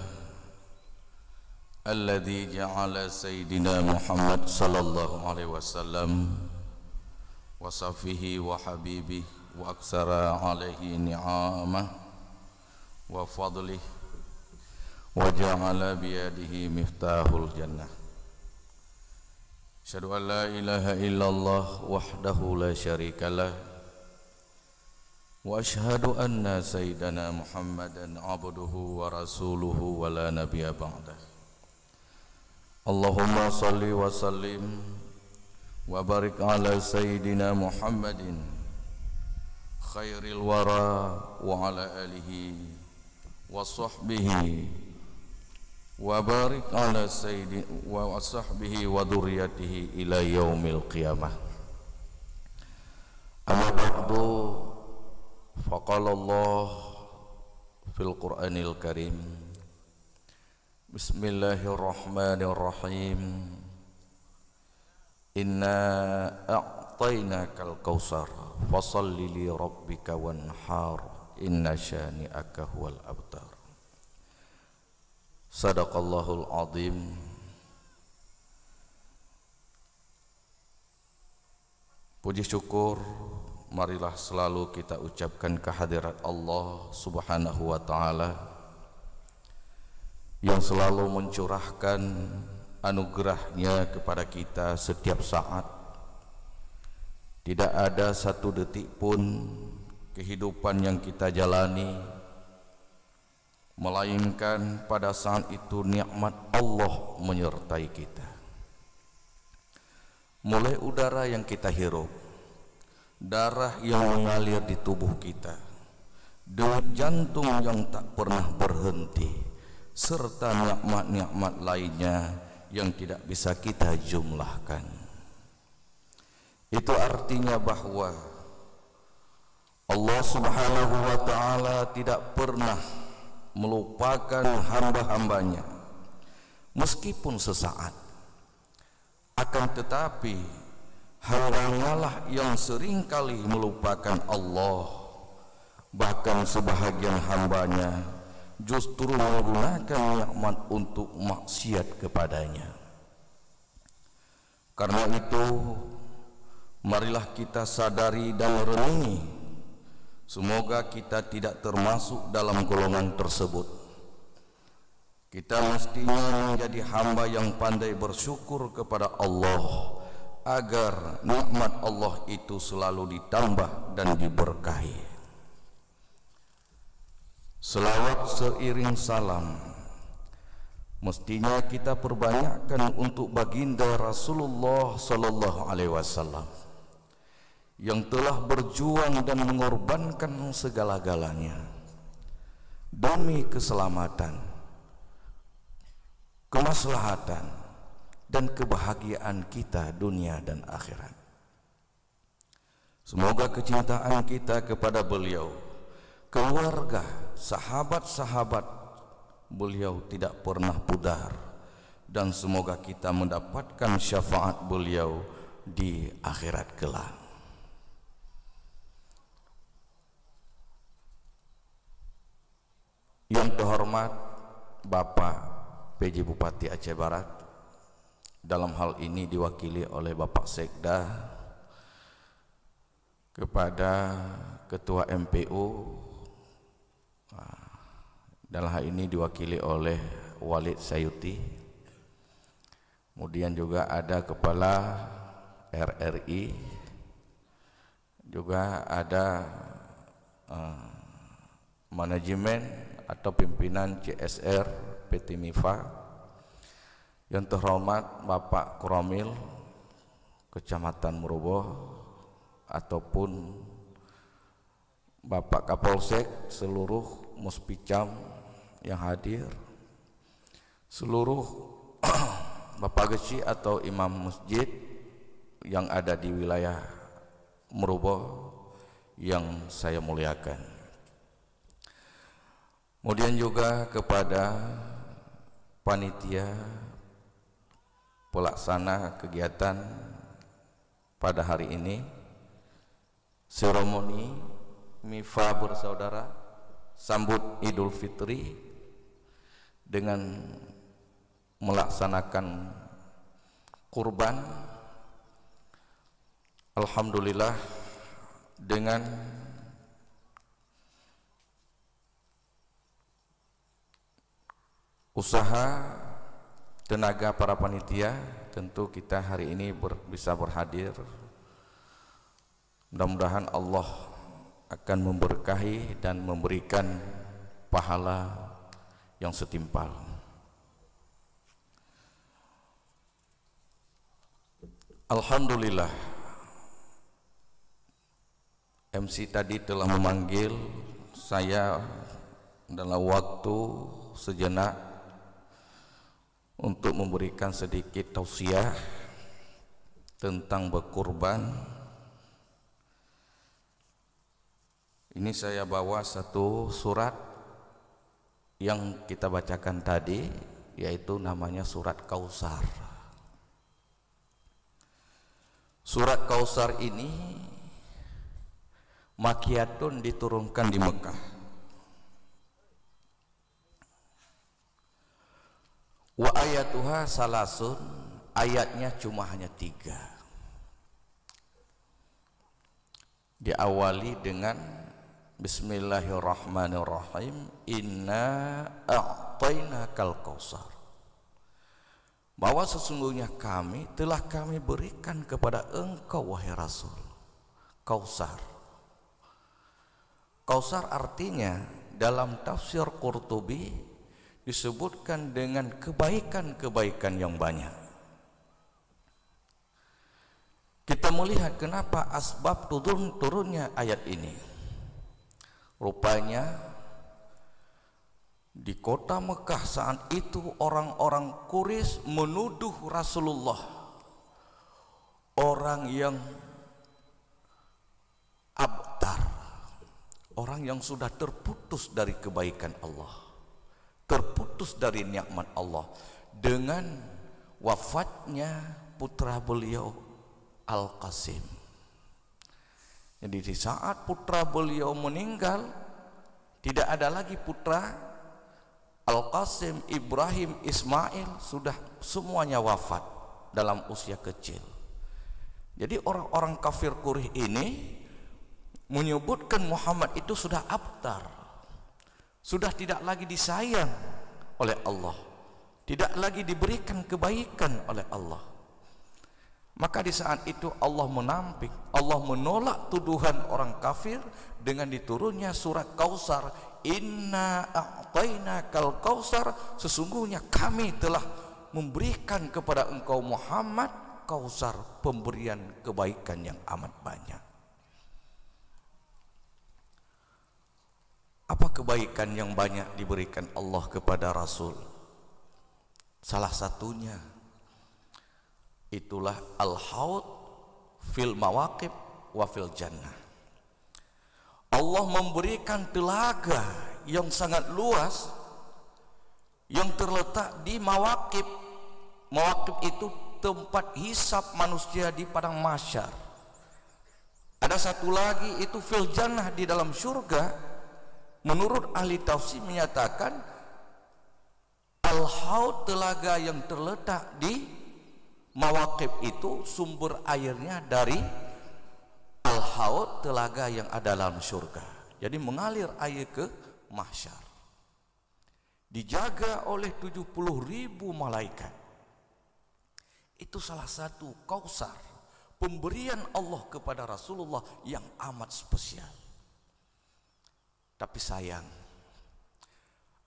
alladzi ja'ala sayyidina Muhammad sallallahu alaihi wasallam wa safihi wa habibihi wa aksara alaihi ni'amah wa fadlih wa ja'ala biyadihi miftahul jannah. Asyhadu an la ilaha illallah wahdahu la syarikalah wa ashhadu anna sayyidana Muhammadan abduhu wa rasuluhu wa la nabiyya ba'dah. Allahumma salli wa sallim wa barik ala sayyidina Muhammadin khairil wara wa ala alihi wa sahbihi wa barik ala sayyidina wa sahbihi wa dhurriyyatihi ila yaumil qiyamah. Amma ba'du. Faqala Allah fil Qur'anil Karim, Bismillahirrahmanirrahim, Inna a'tainakal kautsar fasalli li rabbika wanhar inna syani'aka huwal abtar. Sadaqallahul azim. Puji syukur marilah selalu kita ucapkan kehadirat Allah Subhanahu wa ta'ala yang selalu mencurahkan anugerahnya kepada kita setiap saat. Tidak ada satu detik pun kehidupan yang kita jalani melainkan pada saat itu nikmat Allah menyertai kita. Mulai udara yang kita hirup, darah yang mengalir di tubuh kita, denyut jantung yang tak pernah berhenti, serta nikmat-nikmat lainnya yang tidak bisa kita jumlahkan. Itu artinya bahwa Allah Subhanahu wa ta'ala tidak pernah melupakan hamba-hambanya meskipun sesaat. Akan tetapi hamba-Nya yang seringkali melupakan Allah, bahkan sebahagian hambanya justru menggunakan nikmat untuk maksiat kepadanya. Karena itu, marilah kita sadari dan renungi, semoga kita tidak termasuk dalam golongan tersebut. Kita mestinya menjadi hamba yang pandai bersyukur kepada Allah, agar nikmat Allah itu selalu ditambah dan diberkahi. Selawat seiring salam mestinya kita perbanyakkan untuk baginda Rasulullah sallallahu alaihi wasallam yang telah berjuang dan mengorbankan segala-galanya demi keselamatan, kemaslahatan dan kebahagiaan kita dunia dan akhirat. Semoga kecintaan kita kepada beliau, keluarga, sahabat-sahabat beliau tidak pernah pudar dan semoga kita mendapatkan syafaat beliau di akhirat kelak. Yang terhormat Bapak PJ Bupati Aceh Barat, dalam hal ini diwakili oleh Bapak Sekda, kepada Ketua MPU, dalam hal ini diwakili oleh Walid Sayuti, kemudian juga ada Kepala RRI, juga ada manajemen atau pimpinan CSR PT MIFA, yang terhormat Bapak Koromil Kecamatan Meroboh, ataupun Bapak Kapolsek, seluruh Muspicam yang hadir, seluruh Bapak Gesi atau imam masjid yang ada di wilayah Meroboh yang saya muliakan. Kemudian juga kepada panitia pelaksana kegiatan pada hari ini, seremoni MIFA bersaudara sambut Idul Fitri dengan melaksanakan kurban. Alhamdulillah, dengan usaha tenaga para panitia, tentu kita hari ini bisa berhadir. Mudah-mudahan Allah akan memberkahi dan memberikan pahala yang setimpal. Alhamdulillah, MC tadi telah memanggil saya dalam waktu sejenak untuk memberikan sedikit tausiah tentang berkurban. Ini saya bawa satu surat yang kita bacakan tadi, yaitu namanya surat Kausar. Surat Kausar ini makiyatun, diturunkan di Mekah. Wa ayatuha salasun, ayatnya cuma hanya 3. Diawali dengan Bismillahirrahmanirrahim, inna a'tainakal kausar, bahwa sesungguhnya telah kami berikan kepada engkau wahai Rasul Kausar. Kausar artinya dalam tafsir Qurtubi disebutkan dengan kebaikan-kebaikan yang banyak. Kita melihat kenapa asbab turunnya ayat ini. Rupanya di kota Mekah saat itu orang-orang Quraisy menuduh Rasulullah orang yang abtar, orang yang sudah terputus dari kebaikan Allah, terputus dari nikmat Allah dengan wafatnya putra beliau Al-Qasim. Jadi di saat putra beliau meninggal, tidak ada lagi putra. Al-Qasim, Ibrahim, Ismail sudah semuanya wafat dalam usia kecil. Jadi orang-orang kafir Quraisy ini menyebutkan Muhammad itu sudah abtar, sudah tidak lagi disayang oleh Allah, tidak lagi diberikan kebaikan oleh Allah. Maka di saat itu Allah menampik, Allah menolak tuduhan orang kafir dengan diturunnya surat Kausar. Inna a'tainakal kausar, sesungguhnya kami telah memberikan kepada engkau Muhammad Kausar, pemberian kebaikan yang amat banyak. Apa kebaikan yang banyak diberikan Allah kepada Rasul? Salah satunya itulah al-haud fil mawaqib wa fil jannah. Allah memberikan telaga yang sangat luas yang terletak di mawaqib, Mawaqif itu tempat hisab manusia di padang mahsyar. Ada satu lagi itu fil jannah, di dalam surga. Menurut ahli tafsir menyatakan al-haud, telaga yang terletak di mawaqif itu sumber airnya dari al-haud, telaga yang ada dalam surga. Jadi mengalir air ke mahsyar. Dijaga oleh 70.000 malaikat. Itu salah satu kausar, pemberian Allah kepada Rasulullah yang amat spesial. Tapi sayang,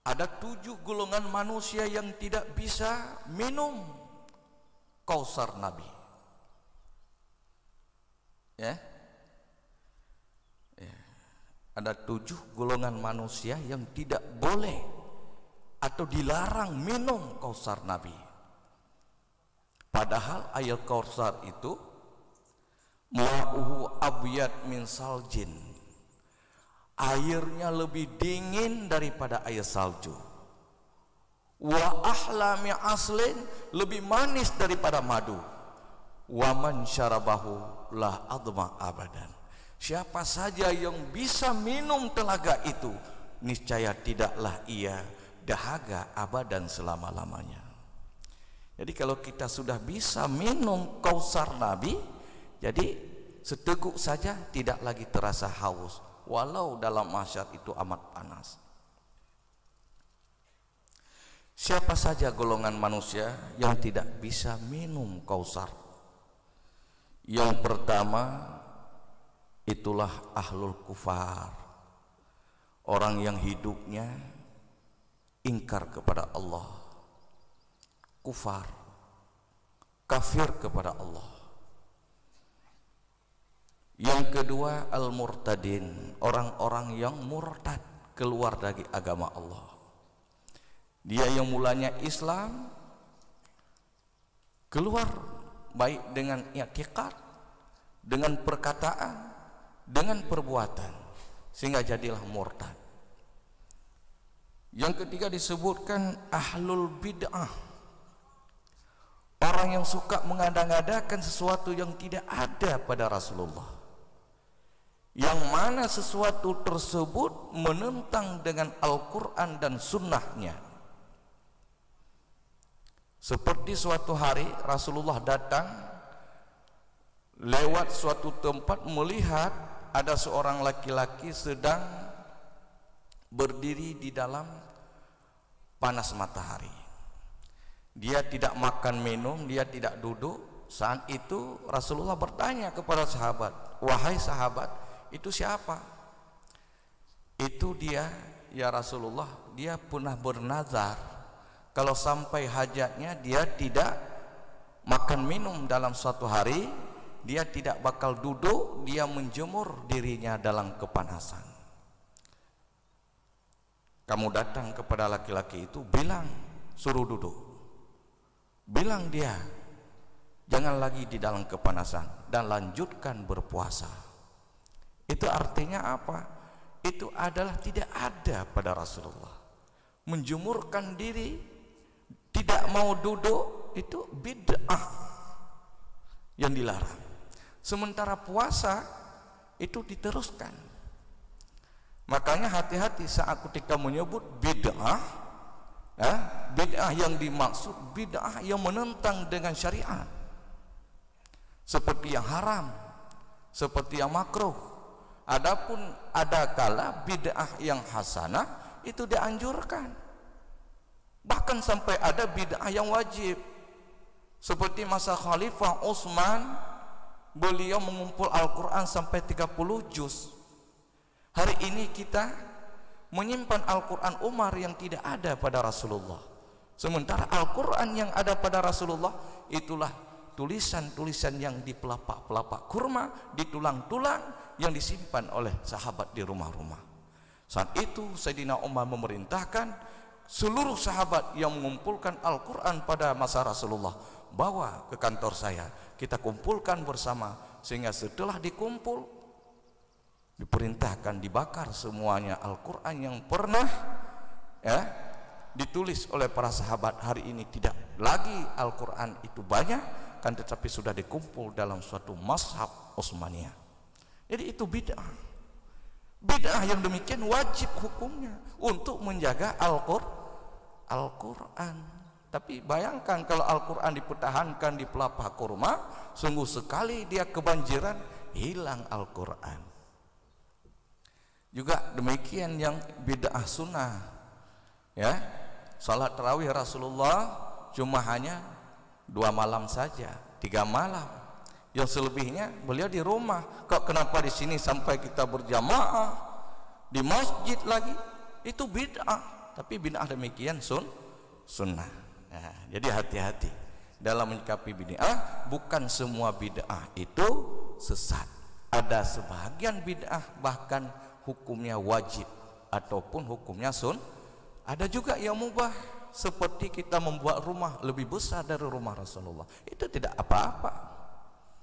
ada 7 golongan manusia yang tidak bisa minum kausar Nabi. Ya, ada 7 golongan manusia yang tidak boleh atau dilarang minum kausar Nabi. Padahal air kausar itu ma'uhu abyad min saljin, airnya lebih dingin daripada air salju. Wa ahla mi aslin, lebih manis daripada madu. Wa man syarabahu la adma abadan, siapa saja yang bisa minum telaga itu, niscaya tidaklah ia dahaga abadan selama-lamanya. Jadi kalau kita sudah bisa minum kausar Nabi, jadi seteguk saja tidak lagi terasa haus, walau dalam mahsyar itu amat panas. Siapa saja golongan manusia yang tidak bisa minum kausar? Yang pertama, itulah ahlul kufar, orang yang hidupnya ingkar kepada Allah, kufar, kafir kepada Allah. Yang kedua, al-murtadin, orang-orang yang murtad, keluar dari agama Allah. Dia yang mulanya Islam, keluar baik dengan i'tiqad, dengan perkataan, dengan perbuatan, sehingga jadilah murtad. Yang ketiga disebutkan ahlul bid'ah, orang yang suka mengada-ngadakan sesuatu yang tidak ada pada Rasulullah, yang mana sesuatu tersebut menentang dengan Al-Quran dan sunnahnya. Seperti suatu hari Rasulullah datang lewat suatu tempat, melihat ada seorang laki-laki sedang berdiri di dalam panas matahari. Dia tidak makan minum, dia tidak duduk. Saat itu Rasulullah bertanya kepada sahabat, wahai sahabat, itu siapa? Itu dia, ya Rasulullah, dia pernah bernazar kalau sampai hajatnya dia tidak makan minum dalam suatu hari, dia tidak bakal duduk, dia menjemur dirinya dalam kepanasan. Kamu datang kepada laki-laki itu, bilang suruh duduk, bilang dia jangan lagi di dalam kepanasan dan lanjutkan berpuasa. Itu artinya apa? Itu adalah tidak ada pada Rasulullah. Menjemurkan diri, tidak mau duduk, itu bid'ah yang dilarang. Sementara puasa itu diteruskan. Makanya hati-hati saat ketika menyebut bid'ah, bid'ah yang dimaksud bid'ah yang menentang dengan syariat, seperti yang haram, seperti yang makruh. Adapun ada kala bid'ah yang hasanah itu dianjurkan. Bahkan sampai ada bid'ah yang wajib, seperti masa Khalifah Utsman, beliau mengumpul Al-Quran sampai 30 juz. Hari ini kita menyimpan Al-Quran Umar yang tidak ada pada Rasulullah, sementara Al-Quran yang ada pada Rasulullah itulah tulisan-tulisan yang di pelapak-pelapak kurma, di tulang-tulang yang disimpan oleh sahabat di rumah-rumah. Saat itu Sayyidina Umar memerintahkan seluruh sahabat yang mengumpulkan Al-Quran pada masa Rasulullah, bawa ke kantor saya, kita kumpulkan bersama. Sehingga setelah dikumpul, diperintahkan dibakar semuanya Al-Quran yang pernah ditulis oleh para sahabat, hari ini tidak lagi Al-Quran itu banyak, kan tetapi sudah dikumpul dalam suatu mazhab Utsmaniyah. Jadi itu bid'ah. Bid'ah yang demikian wajib hukumnya untuk menjaga Al-Quran. Tapi bayangkan kalau Al-Quran dipertahankan di pelapah kurma, sungguh sekali dia kebanjiran, hilang Al-Quran. Juga demikian yang bid'ah sunnah, ya, salat tarawih Rasulullah cuma hanya 2 malam saja, 3 malam. Yang selebihnya beliau di rumah. Kok kenapa di sini sampai kita berjamaah di masjid lagi? Itu bid'ah. Tapi bid'ah demikian sunnah. Nah, jadi hati-hati dalam menyikapi bid'ah. Bukan semua bid'ah itu sesat. Ada sebagian bid'ah bahkan hukumnya wajib ataupun hukumnya ada juga yang mubah, seperti kita membuat rumah lebih besar dari rumah Rasulullah. Itu tidak apa-apa.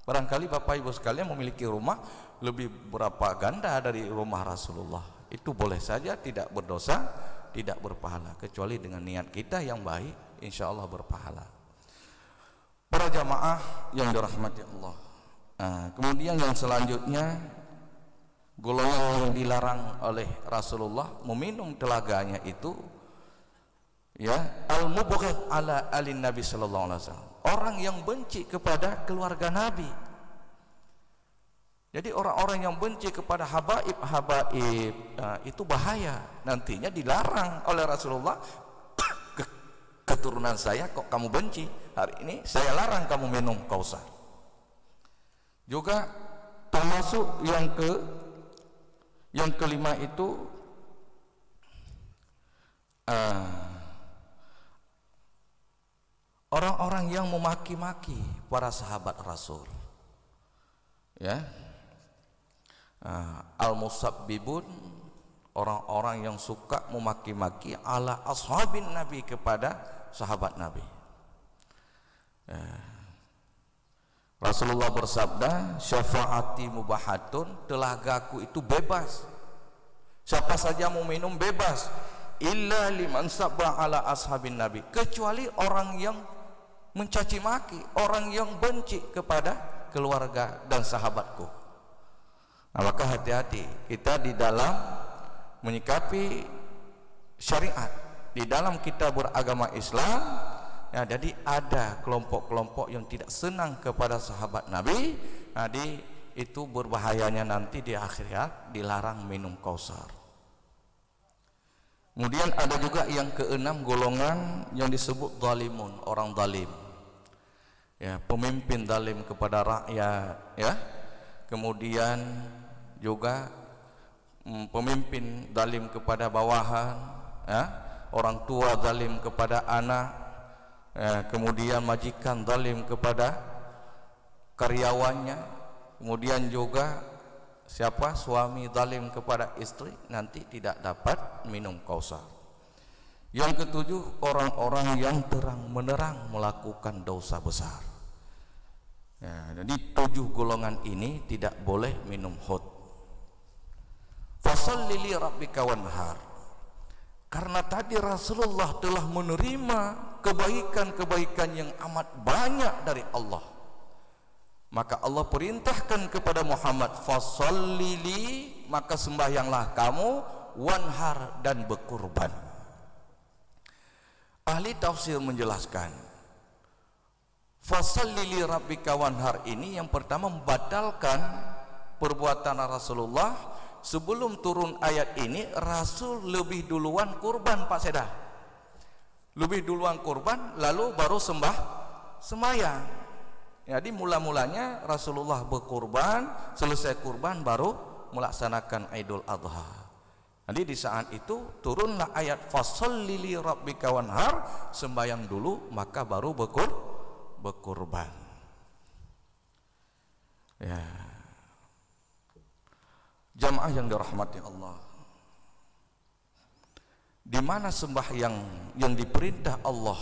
Barangkali Bapak Ibu sekalian memiliki rumah lebih berapa ganda dari rumah Rasulullah. Itu boleh saja, tidak berdosa, tidak berpahala, kecuali dengan niat kita yang baik, insya Allah berpahala. Para jamaah yang dirahmati Allah. Nah, kemudian yang selanjutnya, golongan yang dilarang oleh Rasulullah meminum telaganya itu, ya, al-mubghid ala alin Nabi sallallahu alaihi wasallam, orang yang benci kepada keluarga Nabi. Jadi orang-orang yang benci kepada habaib itu bahaya, nantinya dilarang oleh Rasulullah. Keturunan saya kok kamu benci, hari ini saya larang kamu minum Kausar. Juga termasuk yang kelima itu orang-orang yang memaki-maki para sahabat Rasul, ya, al-musabbibun, orang-orang yang suka memaki-maki ala ashabin Nabi, kepada sahabat Nabi. Rasulullah bersabda, syafaati mubahatun, telagaku itu bebas, siapa saja mau minum bebas, illa liman sabba ala ashabin Nabi, kecuali orang yang mencaci maki, orang yang benci kepada keluarga dan sahabatku. Nah, maka hati-hati kita di dalam menyikapi syariat, di dalam kita beragama Islam. Ya, jadi ada kelompok-kelompok yang tidak senang kepada sahabat Nabi. Jadi itu berbahayanya nanti di akhirat, dilarang minum Kausar. Kemudian ada juga yang keenam, golongan yang disebut zalimun, orang zalim. Ya, pemimpin zalim kepada rakyat, ya. Kemudian juga pemimpin zalim kepada bawahan, ya. Orang tua zalim kepada anak, ya. Kemudian majikan zalim kepada karyawannya. Kemudian juga suami zalim kepada istri, nanti tidak dapat minum Kausar. Yang ketujuh, orang-orang yang terang-menerang melakukan dosa besar. Ya, jadi 7 golongan ini tidak boleh minum hud. Fasholli li rabbika wanhar. Karena tadi Rasulullah telah menerima kebaikan-kebaikan yang amat banyak dari Allah, maka Allah perintahkan kepada Muhammad, fasholli li, maka sembahyanglah kamu, wanhar, dan berkurban. Ahli tafsir menjelaskan, fasholli li rabbika wanhar ini yang pertama membatalkan perbuatan Rasulullah. Sebelum turun ayat ini, Rasul lebih duluan kurban, Pak Seda. Lebih duluan kurban, lalu baru sembahyang. Jadi mula-mulanya Rasulullah berkurban, selesai kurban baru melaksanakan Idul Adha. Jadi di saat itu turunlah ayat fasholli li rabbika wanhar, sembahyang dulu maka baru berkurban. Ya. Jamaah yang dirahmati Allah, di mana sembahyang yang diperintah Allah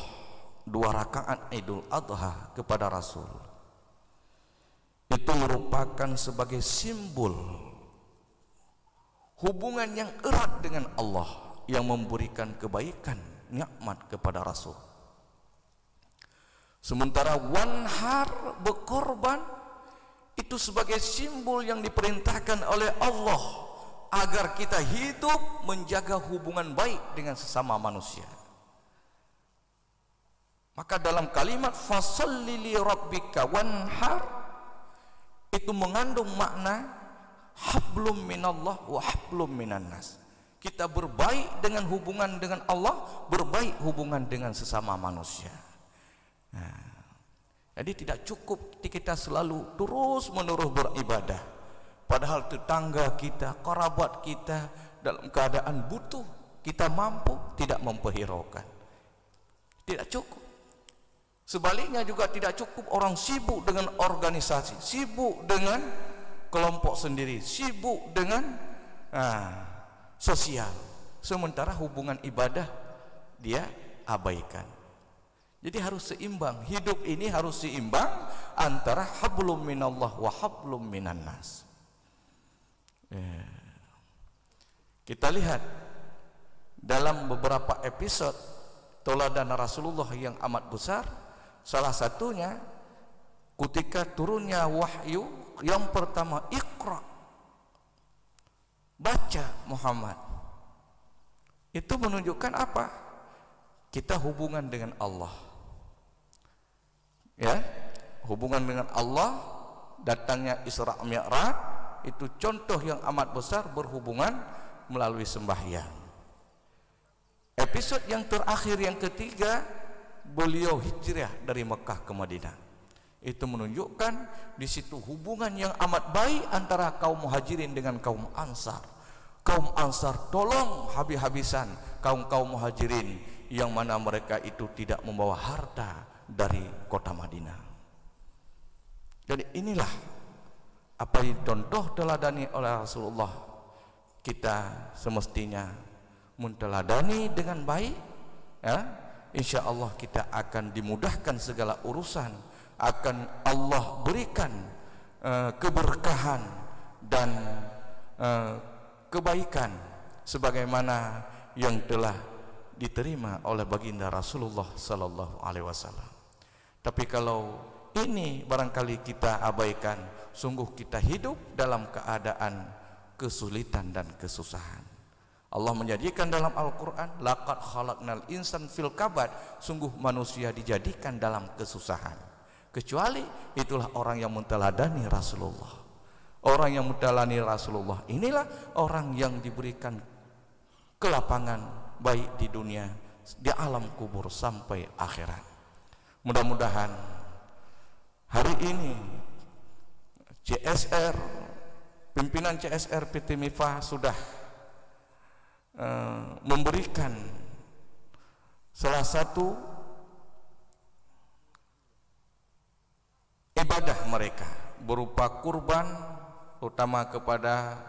2 rakaat Idul Adha kepada Rasul, itu merupakan sebagai simbol hubungan yang erat dengan Allah yang memberikan kebaikan, nikmat kepada Rasul. Sementara wanhar, berkorban, itu sebagai simbol yang diperintahkan oleh Allah agar kita hidup menjaga hubungan baik dengan sesama manusia. Maka dalam kalimat fasalli li rabbika wanhar itu mengandung makna hablum minallah wa hablum minan nas. Kita berbaik dengan hubungan dengan Allah, berbaik hubungan dengan sesama manusia. Nah, jadi tidak cukup kita selalu terus-menerus beribadah, padahal tetangga kita, kerabat kita dalam keadaan butuh, kita mampu tidak memperhiraukan. Tidak cukup. Sebaliknya juga tidak cukup orang sibuk dengan organisasi, sibuk dengan kelompok sendiri, sibuk dengan sosial, sementara hubungan ibadah dia abaikan. Jadi harus seimbang, hidup ini harus seimbang antara hablum minallah wa hablum minan nas. Kita lihat dalam beberapa episode teladan Rasulullah yang amat besar, salah satunya ketika turunnya wahyu yang pertama, Iqra, baca Muhammad. Itu menunjukkan apa? Kita hubungan dengan Allah. Ya, hubungan dengan Allah, datangnya Isra Mi'raj itu contoh yang amat besar berhubungan melalui sembahyang. Episode yang terakhir yang ketiga, beliau hijrah dari Mekah ke Madinah. Itu menunjukkan di situ hubungan yang amat baik antara kaum Muhajirin dengan kaum Ansar. Kaum Ansar tolong habis-habisan kaum Muhajirin yang mana mereka itu tidak membawa harta dari kota Madinah. Jadi inilah apa yang contoh teladani oleh Rasulullah. Kita semestinya menteladani dengan baik, ya. Insya Allah kita akan dimudahkan segala urusan, akan Allah berikan keberkahan dan kebaikan sebagaimana yang telah diterima oleh baginda Rasulullah sallallahu alaihi wasallam. Tapi kalau ini barangkali kita abaikan, sungguh kita hidup dalam keadaan kesulitan dan kesusahan. Allah menjadikan dalam Al-Quran, laqad khalaqnal insan fil kabad, sungguh manusia dijadikan dalam kesusahan. Kecuali itulah orang yang menteladani Rasulullah. Orang yang menteladani Rasulullah inilah orang yang diberikan kelapangan baik di dunia, di alam kubur sampai akhirat. Mudah-mudahan hari ini CSR, pimpinan CSR PT MIFA sudah memberikan salah satu ibadah mereka berupa kurban, utama kepada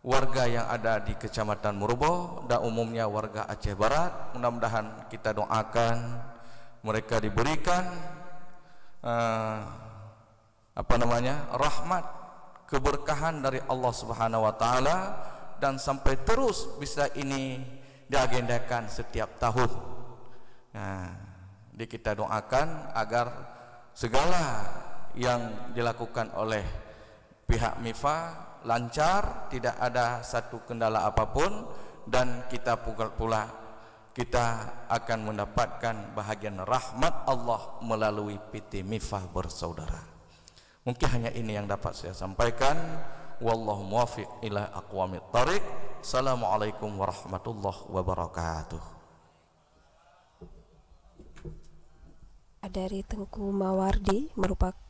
warga yang ada di Kecamatan Murubo dan umumnya warga Aceh Barat. Mudah-mudahan kita doakan mereka diberikan rahmat, keberkahan dari Allah Subhanahu wa taala, dan sampai terus bisa ini diagendakan setiap tahun. Nah, jadi kita doakan agar segala yang dilakukan oleh pihak MIFA lancar, tidak ada satu kendala apapun, dan kita pula kita akan mendapatkan bahagian rahmat Allah melalui PT MIFA Bersaudara. Mungkin hanya ini yang dapat saya sampaikan. Wallahu muwaffiq ila aqwamit thariq. Assalamualaikum warahmatullahi wabarakatuh.
Dari Tengku Mawardi, merupakan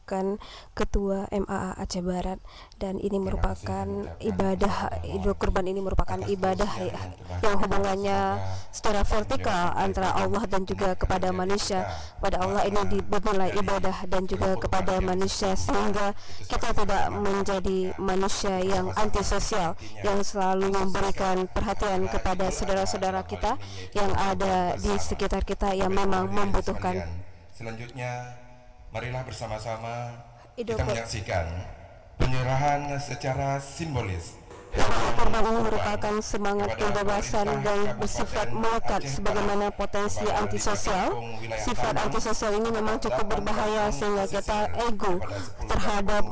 Ketua MAA Aceh Barat, dan ini merupakan ibadah Idul Kurban. Ini merupakan ibadah yang hubungannya secara vertikal antara Allah dan juga kepada manusia. Pada Allah ini dinilai ibadah dan juga kepada manusia, sehingga kita tidak menjadi manusia yang antisosial, yang selalu memberikan perhatian kepada saudara-saudara kita yang ada di sekitar kita yang memang membutuhkan.
Selanjutnya, marilah bersama-sama
Idul
kita menyaksikan penyerahan secara simbolis
Kurban ini merupakan semangat kebebasan dan bersifat melekat sebagaimana potensi antisosial. Sifat antisosial ini memang cukup berbahaya sehingga kita ego terhadap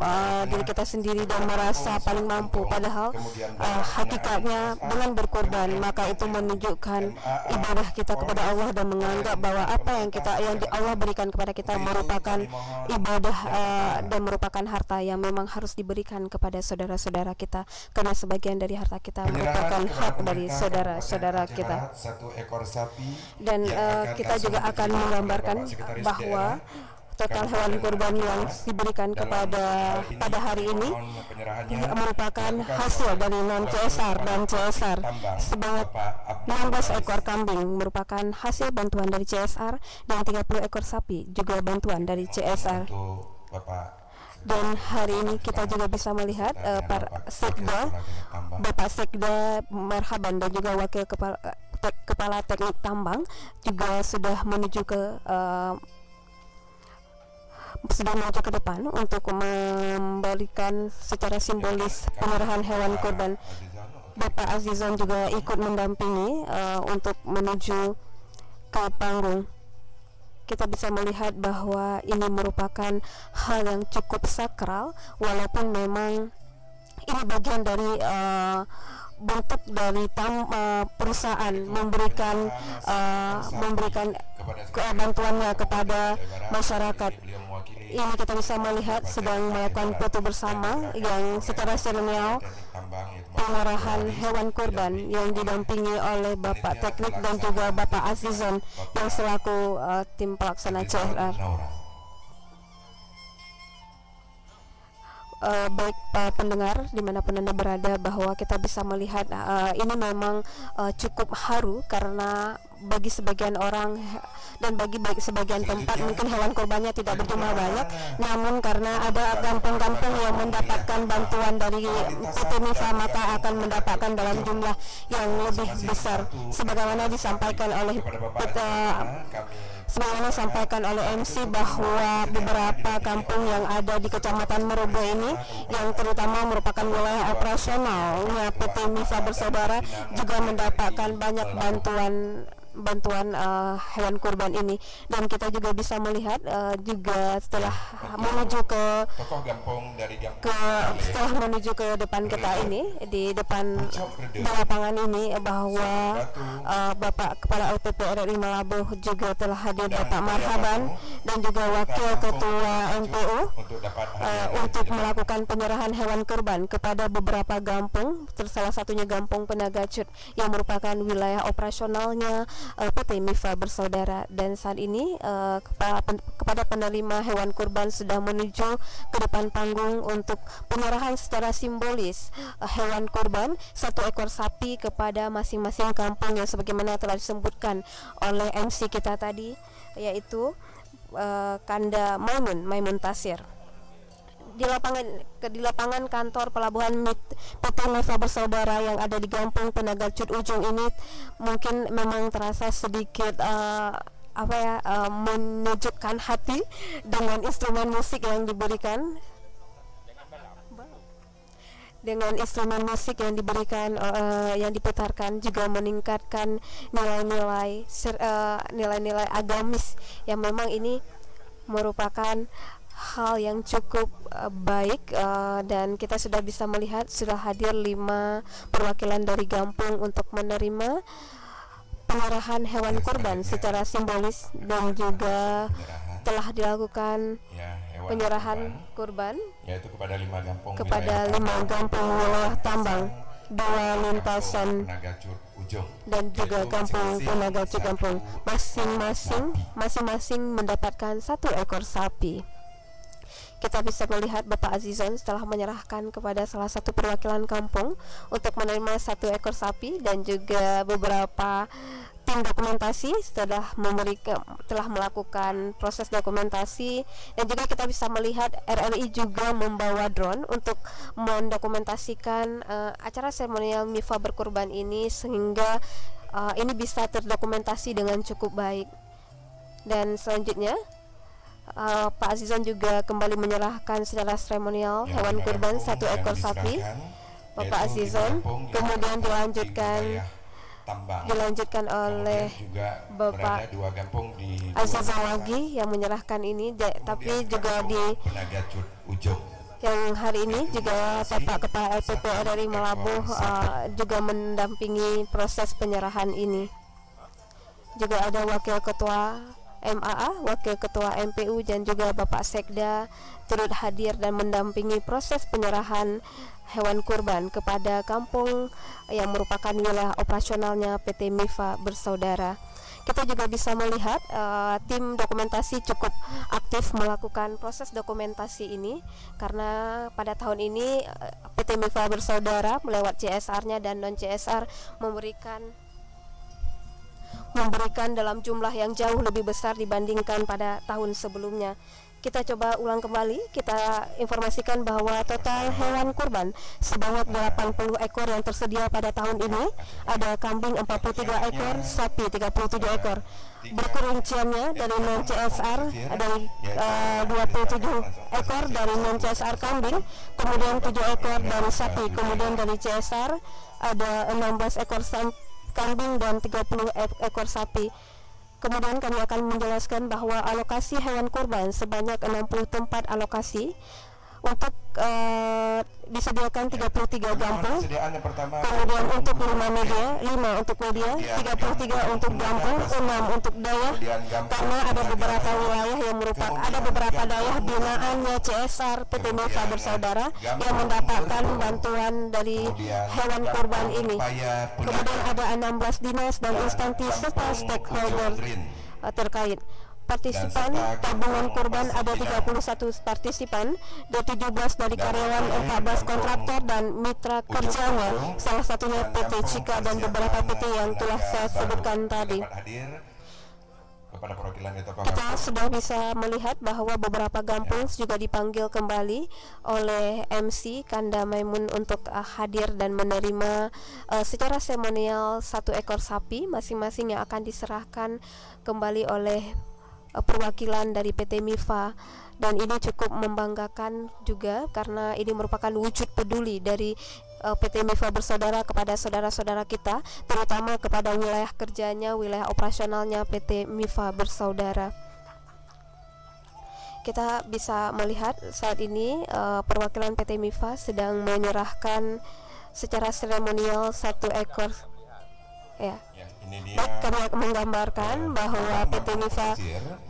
diri kita sendiri dan merasa paling mampu, padahal hakikatnya dengan berkorban maka itu menunjukkan ibadah kita kepada Allah dan menganggap bahwa apa yang Allah berikan kepada kita merupakan ibadah dan merupakan harta yang memang harus diberikan kepada saudara-saudara kita, karena sebagian dari harta kita merupakan hak dari saudara-saudara kita. Dan kita juga akan menggambarkan bahwa total hewan kurban yang diberikan pada hari ini merupakan hasil dari non-CSR dan CSR. Sebanyak 16 ekor kambing merupakan hasil bantuan dari CSR dan 30 ekor sapi juga bantuan dari CSR. Dan hari ini kita juga bisa melihat para sekda, Bapak Sekda Marhaban dan juga Wakil Kepala Teknik Tambang juga sudah menuju ke depan untuk memberikan secara simbolis penyerahan hewan kurban. Bapak Azizon juga ikut mendampingi untuk menuju ke panggung. Kita bisa melihat bahwa ini merupakan hal yang cukup sakral, walaupun memang ini bagian dari bentuk dari perusahaan memberikan bantuannya kepada masyarakat. Ini kita bisa melihat sedang melakukan foto bersama yang secara seremonial pengarahan hewan kurban yang didampingi oleh Bapak Teknik dan juga Bapak Azizon yang selaku tim pelaksana CSR. Baik pendengar dimanapun Anda berada, bahwa kita bisa melihat ini memang cukup haru karena bagi sebagian orang dan bagi sebagian tempat mungkin hewan kurbannya tidak berjumlah banyak, namun karena ada kampung-kampung yang mendapatkan bantuan dari PT MIFA maka akan mendapatkan dalam jumlah yang lebih besar, sebagaimana disampaikan oleh MC bahwa beberapa kampung yang ada di Kecamatan Merobo ini yang terutama merupakan wilayah operasionalnya PT MIFA Bersaudara juga mendapatkan banyak bantuan hewan kurban ini. Dan kita juga bisa melihat juga setelah menuju ke depan kita ini, di depan lapangan ini, bahwa Bapak Kepala LPP RRI Malabo juga telah hadir, Bapak Marhaban dan juga Wakil Ketua MPU untuk melakukan penyerahan hewan kurban kepada beberapa kampung, salah satunya Gampung Penaga Cut yang merupakan wilayah operasionalnya PT MIFA Bersaudara. Dan saat ini kepada penerima hewan kurban sudah menuju ke depan panggung untuk penyerahan secara simbolis hewan kurban 1 ekor sapi kepada masing-masing kampung yang sebagaimana telah disebutkan oleh MC kita tadi, yaitu Kanda Maimun Tasir. Di lapangan kantor pelabuhan PT MIFA Bersaudara yang ada di Gampung Penaga Cut Ujung ini mungkin memang terasa sedikit menyejukkan hati dengan instrumen musik yang diberikan, yang diputarkan juga meningkatkan nilai-nilai agamis yang memang ini merupakan hal yang cukup baik. Dan kita sudah bisa melihat sudah hadir 5 perwakilan dari Gampung untuk menerima penyerahan hewan kurban secara simbolis, dan juga telah dilakukan penyerahan kurban
yaitu kepada
5 kampung wilayah tambang, 2 lintasan dan juga Gampung Penaga Cut Gampung, masing-masing mendapatkan 1 ekor sapi. Kita bisa melihat Bapak Azizon telah menyerahkan kepada salah satu perwakilan kampung untuk menerima 1 ekor sapi, dan juga beberapa tim dokumentasi telah melakukan proses dokumentasi. Dan juga kita bisa melihat RRI juga membawa drone untuk mendokumentasikan acara seremonial MIFA berkurban ini, sehingga ini bisa terdokumentasi dengan cukup baik. Dan selanjutnya Pak Azizon juga kembali menyerahkan secara seremonial hewan kurban 1 ekor sapi Bapak Azizon, kemudian dilanjutkan oleh Bapak Azizon lagi yang menyerahkan ini, tapi juga yang hari ini juga Bapak Kepala LPP RRI Melabuh juga mendampingi proses penyerahan ini. Juga ada Wakil Ketua MAA, Wakil Ketua MPU dan juga Bapak Sekda turut hadir dan mendampingi proses penyerahan hewan kurban kepada kampung yang merupakan wilayah operasionalnya PT MIFA Bersaudara. Kita juga bisa melihat tim dokumentasi cukup aktif melakukan proses dokumentasi ini, karena pada tahun ini PT MIFA Bersaudara melewat CSR-nya dan non CSR memberikan dalam jumlah yang jauh lebih besar dibandingkan pada tahun sebelumnya. Kita coba ulang kembali, kita informasikan bahwa total hewan kurban sebanyak 80 ekor yang tersedia pada tahun ini. Ada kambing 43 ekor, sapi 37 ekor. Berkerinciannya dari non CSR ada 27 ekor dari non CSR kambing, kemudian 7 ekor dari sapi, kemudian dari CSR ada 16 ekor kambing dan 30 ekor sapi. Kemudian kami akan menjelaskan bahwa alokasi hewan kurban sebanyak 60 tempat alokasi untuk disediakan 33 gampung, kemudian untuk 5 untuk media, 33 untuk gampung, 6 untuk daerah, karena ada beberapa wilayah yang ada beberapa daerah binaannya CSR PT MIFA Bersaudara yang mendapatkan bantuan dari hewan kurban ini. Kemudian ada 16 dinas dan instansi serta stakeholder terkait. Partisipan tabungan kurban ada 31 partisipan, 17 dari karyawan, 14 kontraktor dan mitra kerjanya, salah satunya PT Cika dan beberapa PT yang telah saya sebutkan tadi. Kita sudah bisa melihat bahwa beberapa gampung juga dipanggil kembali oleh MC Kanda Maimun untuk hadir dan menerima secara seremonial 1 ekor sapi masing-masing yang akan diserahkan kembali oleh perwakilan dari PT MIFA, dan ini cukup membanggakan juga karena ini merupakan wujud peduli dari PT MIFA Bersaudara kepada saudara-saudara kita, terutama kepada wilayah kerjanya, wilayah operasionalnya PT MIFA Bersaudara. Kita bisa melihat saat ini perwakilan PT MIFA sedang menyerahkan secara seremonial 1 ekor kami menggambarkan bahwa PT MIFA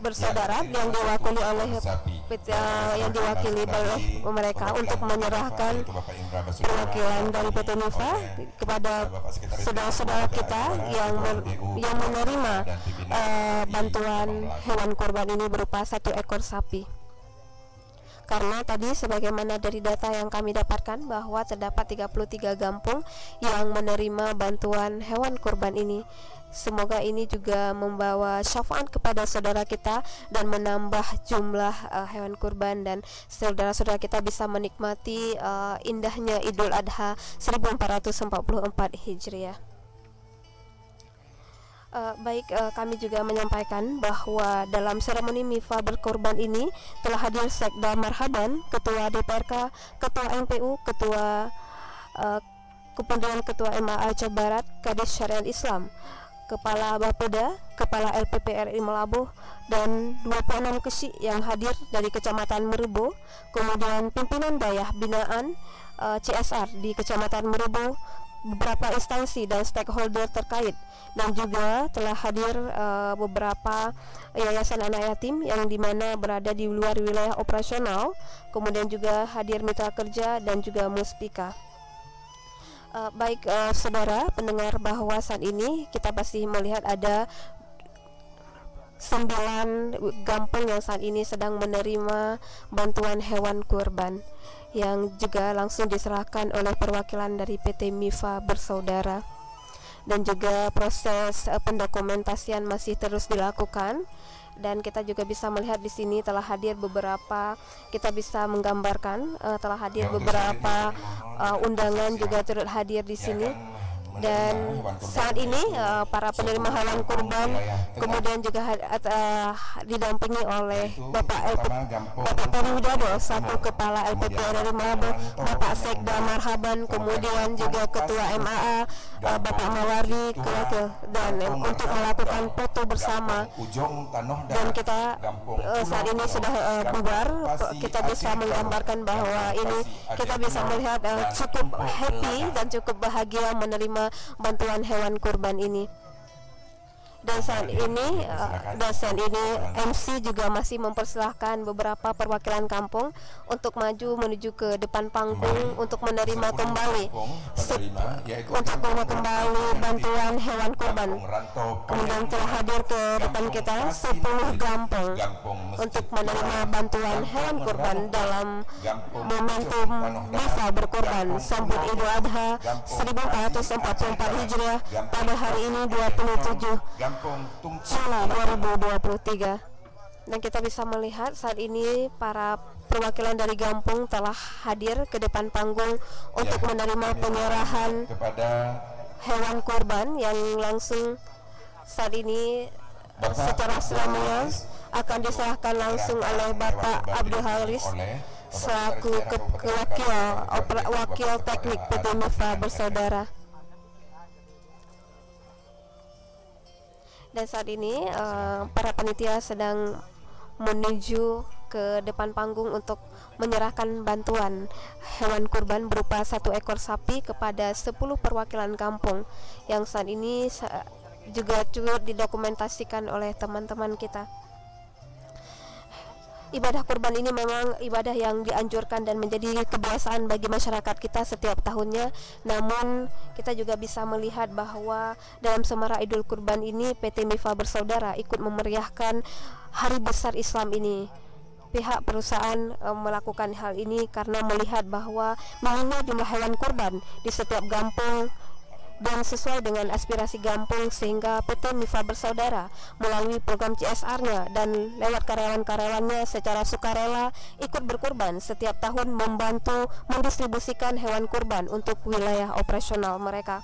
Bersaudara yang diwakili oleh mereka untuk menyerahkan perwakilan dari PT MIFA kepada saudara-saudara kita yang menerima bantuan hewan kurban ini berupa 1 ekor sapi. Karena tadi sebagaimana dari data yang kami dapatkan bahwa terdapat 33 gampung yang menerima bantuan hewan kurban ini. Semoga ini juga membawa syafaat kepada saudara kita dan menambah jumlah hewan kurban, dan saudara-saudara kita bisa menikmati indahnya Idul Adha 1444 Hijriah. Kami juga menyampaikan bahwa dalam seremoni MIFA berkorban ini telah hadir Sekda Marhaban, Ketua DPRK, Ketua MPU, kemudian Ketua MAA Aceh Barat, Kadis Syariat Islam, Kepala Bapeda, Kepala LPP RRI Melabuh, dan 26 kesi yang hadir dari Kecamatan Merubo, kemudian pimpinan daerah binaan CSR di Kecamatan Merubo, beberapa instansi dan stakeholder terkait, dan juga telah hadir beberapa yayasan anak yatim yang dimana berada di luar wilayah operasional, kemudian juga hadir mitra kerja dan juga muspika. Saudara pendengar, bahwa saat ini kita pasti melihat ada 9 gampung yang saat ini sedang menerima bantuan hewan kurban yang juga langsung diserahkan oleh perwakilan dari PT MIFA Bersaudara, dan juga proses pendokumentasian masih terus dilakukan. Dan kita juga bisa melihat di sini telah hadir beberapa, kita bisa menggambarkan telah hadir beberapa undangan juga turut hadir di sini. Dan saat ini para penerima hewan kurban kemudian juga didampingi oleh Bapak Tony Widodo, satu Kepala LPP dari Mabur, Bapak Sekda Marhaban, kemudian juga Ketua MAA Bapak Mawardi, dan untuk melakukan foto bersama. Dan kita saat ini sudah bubar, kita bisa menggambarkan bahwa ini kita bisa melihat cukup happy dan cukup bahagia menerima bantuan hewan kurban ini. Dan saat ini MC juga masih mempersilahkan beberapa perwakilan kampung untuk maju menuju ke depan panggung untuk menerima kembali bantuan hewan kurban. Kemudian telah hadir ke depan kita 10 kampung untuk menerima bantuan hewan kurban dalam momentum Mifa berkurban sambut Idul Adha 1444 Hijriah pada hari ini 27 Juli 2023. Dan kita bisa melihat saat ini para perwakilan dari Gampung telah hadir ke depan panggung untuk menerima penyerahan hewan kurban yang langsung saat ini secara selamanya akan diserahkan langsung oleh Bapak Abdul Haris selaku wakil teknik PT Mifa Bersaudara. Dan saat ini para panitia sedang menuju ke depan panggung untuk menyerahkan bantuan hewan kurban berupa 1 ekor sapi kepada 10 perwakilan kampung yang saat ini juga turut didokumentasikan oleh teman-teman kita. Ibadah kurban ini memang ibadah yang dianjurkan dan menjadi kebiasaan bagi masyarakat kita setiap tahunnya. Namun kita juga bisa melihat bahwa dalam Semara Idul Kurban ini PT Mifa Bersaudara ikut memeriahkan hari besar Islam ini. Pihak perusahaan melakukan hal ini karena melihat bahwa minimnya jumlah hewan kurban di setiap kampung dan sesuai dengan aspirasi Gampung, sehingga PT Mifa Bersaudara melalui program CSR-nya dan lewat karyawan-karyawannya secara sukarela ikut berkurban setiap tahun membantu mendistribusikan hewan kurban untuk wilayah operasional mereka.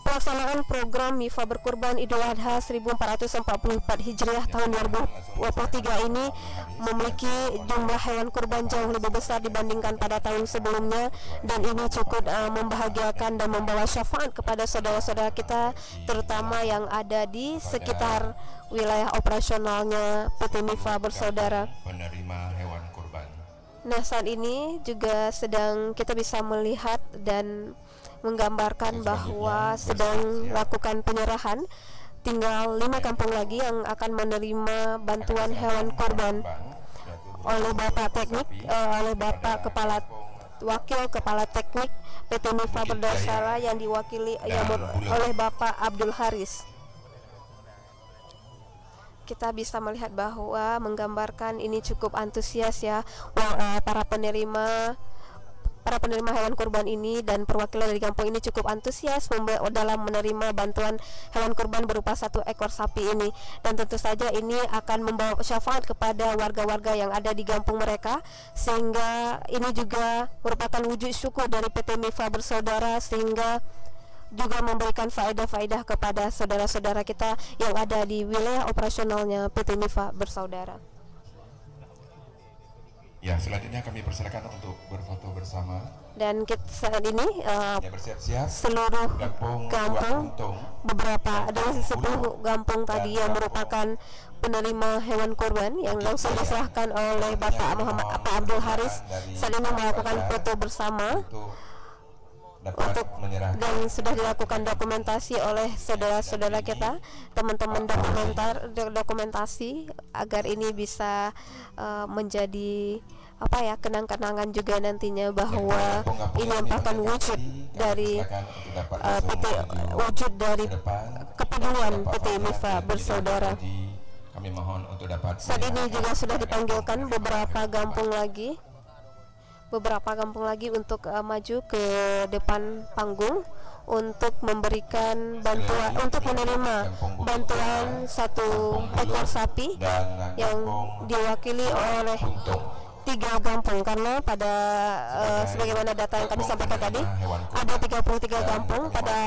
Pelaksanaan program Mifa Berkurban Idul Adha 1444 Hijriah tahun 2023 ini memiliki jumlah hewan kurban jauh lebih besar dibandingkan pada tahun sebelumnya, dan ini cukup membahagiakan dan membawa syafaat kepada saudara-saudara kita terutama yang ada di sekitar wilayah operasionalnya PT Mifa Bersaudara. Nah, saat ini juga sedang kita bisa melihat dan menggambarkan bahwa sedang lakukan penyerahan. Tinggal 5 kampung lagi yang akan menerima bantuan hewan kurban oleh Bapak Teknik, oleh Bapak Wakil Kepala Teknik PT Mifa Bersaudara yang diwakili oleh Bapak Abdul Haris. Kita bisa melihat bahwa menggambarkan ini cukup antusias ya para penerima hewan kurban ini, dan perwakilan dari kampung ini cukup antusias dalam menerima bantuan hewan kurban berupa 1 ekor sapi ini. Dan tentu saja ini akan membawa syafaat kepada warga-warga yang ada di kampung mereka, sehingga ini juga merupakan wujud syukur dari PT Mifa Bersaudara, sehingga juga memberikan faedah-faedah kepada saudara-saudara kita yang ada di wilayah operasionalnya PT Mifa Bersaudara.
Ya, selanjutnya kami persilakan untuk berfoto bersama.
Dan saat ini
bersiap-siap
seluruh kampung, beberapa ada 10 kampung tadi yang merupakan penerima hewan kurban yang langsung diserahkan oleh Bapak Abdul Haris saat ini melakukan foto bersama dan sudah dilakukan dokumentasi oleh saudara-saudara kita, teman-teman dokumentasi agar ini bisa menjadi kenang-kenangan juga nantinya, bahwa ini merupakan wujud dari kepedulian PT Mifa Bersaudara.
Kami mohon untuk dapat.
Saat ini juga sudah dipanggilkan beberapa kampung lagi untuk maju ke depan panggung untuk memberikan bantuan, untuk menerima bantuan 1 ekor sapi yang diwakili oleh 33 kampung, karena pada sebagaimana data yang kami sampaikan tadi ada 33 kampung. Pada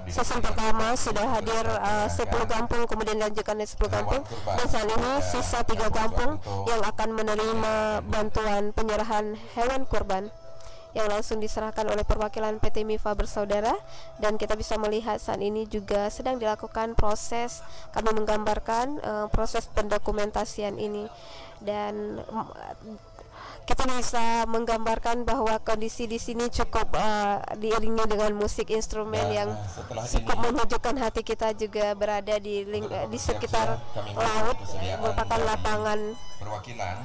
season pertama sudah hadir 10 kampung, kemudian dilanjutkan 10 kampung, dan saat ini sisa 3 kampung yang akan menerima bantuan penyerahan hewan kurban yang langsung diserahkan oleh perwakilan PT MIFA Bersaudara. Dan kita bisa melihat saat ini juga sedang dilakukan proses, kami menggambarkan proses pendokumentasian ini, dan kita bisa menggambarkan bahwa kondisi di sini cukup diiringi dengan musik instrumen yang cukup menghujukkan hati kita, juga berada di sekitar laut, merupakan lapangan
perwakilan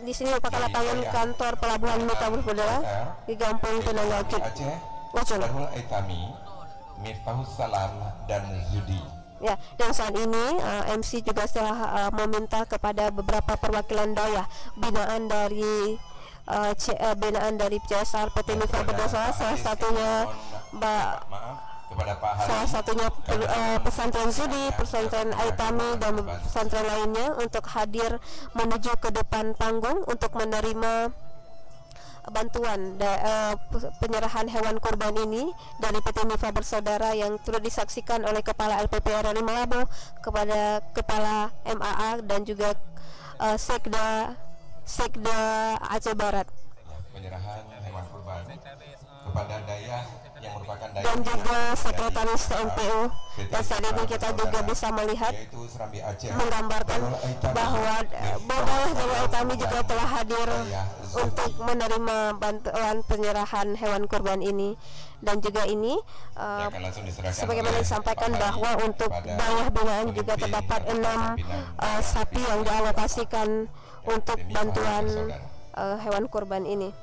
di sini merupakan lapangan kantor pelabuhan MIFA Bersaudara di Gampung Tenaga Wacul.
Darul Aitami, Miftahus Salam, dan Zudi.
Ya, dan saat ini MC juga telah meminta kepada beberapa perwakilan daerah binaan dari CSR PT MIFA Bersaudara, salah satunya pesantren Zudi, pesantren Aitami, dan pesantren lainnya untuk hadir menuju ke depan panggung untuk menerima bantuan penyerahan hewan kurban ini dari PT MIFA Bersaudara yang turut disaksikan oleh Kepala LPPR RI Malabo, kepada Kepala MAA, dan juga Sekda Aceh Barat.
Penyerahan hewan kurban kepada daerah yang merupakan daerah
dan juga Sekretaris MPU. Dan saat ini kita juga bisa melihat menggambarkan bahwa daerah dari Aitami juga telah hadir untuk menerima bantuan penyerahan hewan kurban ini. Dan juga ini sebagaimana disampaikan bahwa untuk daerah binaan juga terdapat 6 sapi yang dialokasikan untuk bantuan hewan kurban ini.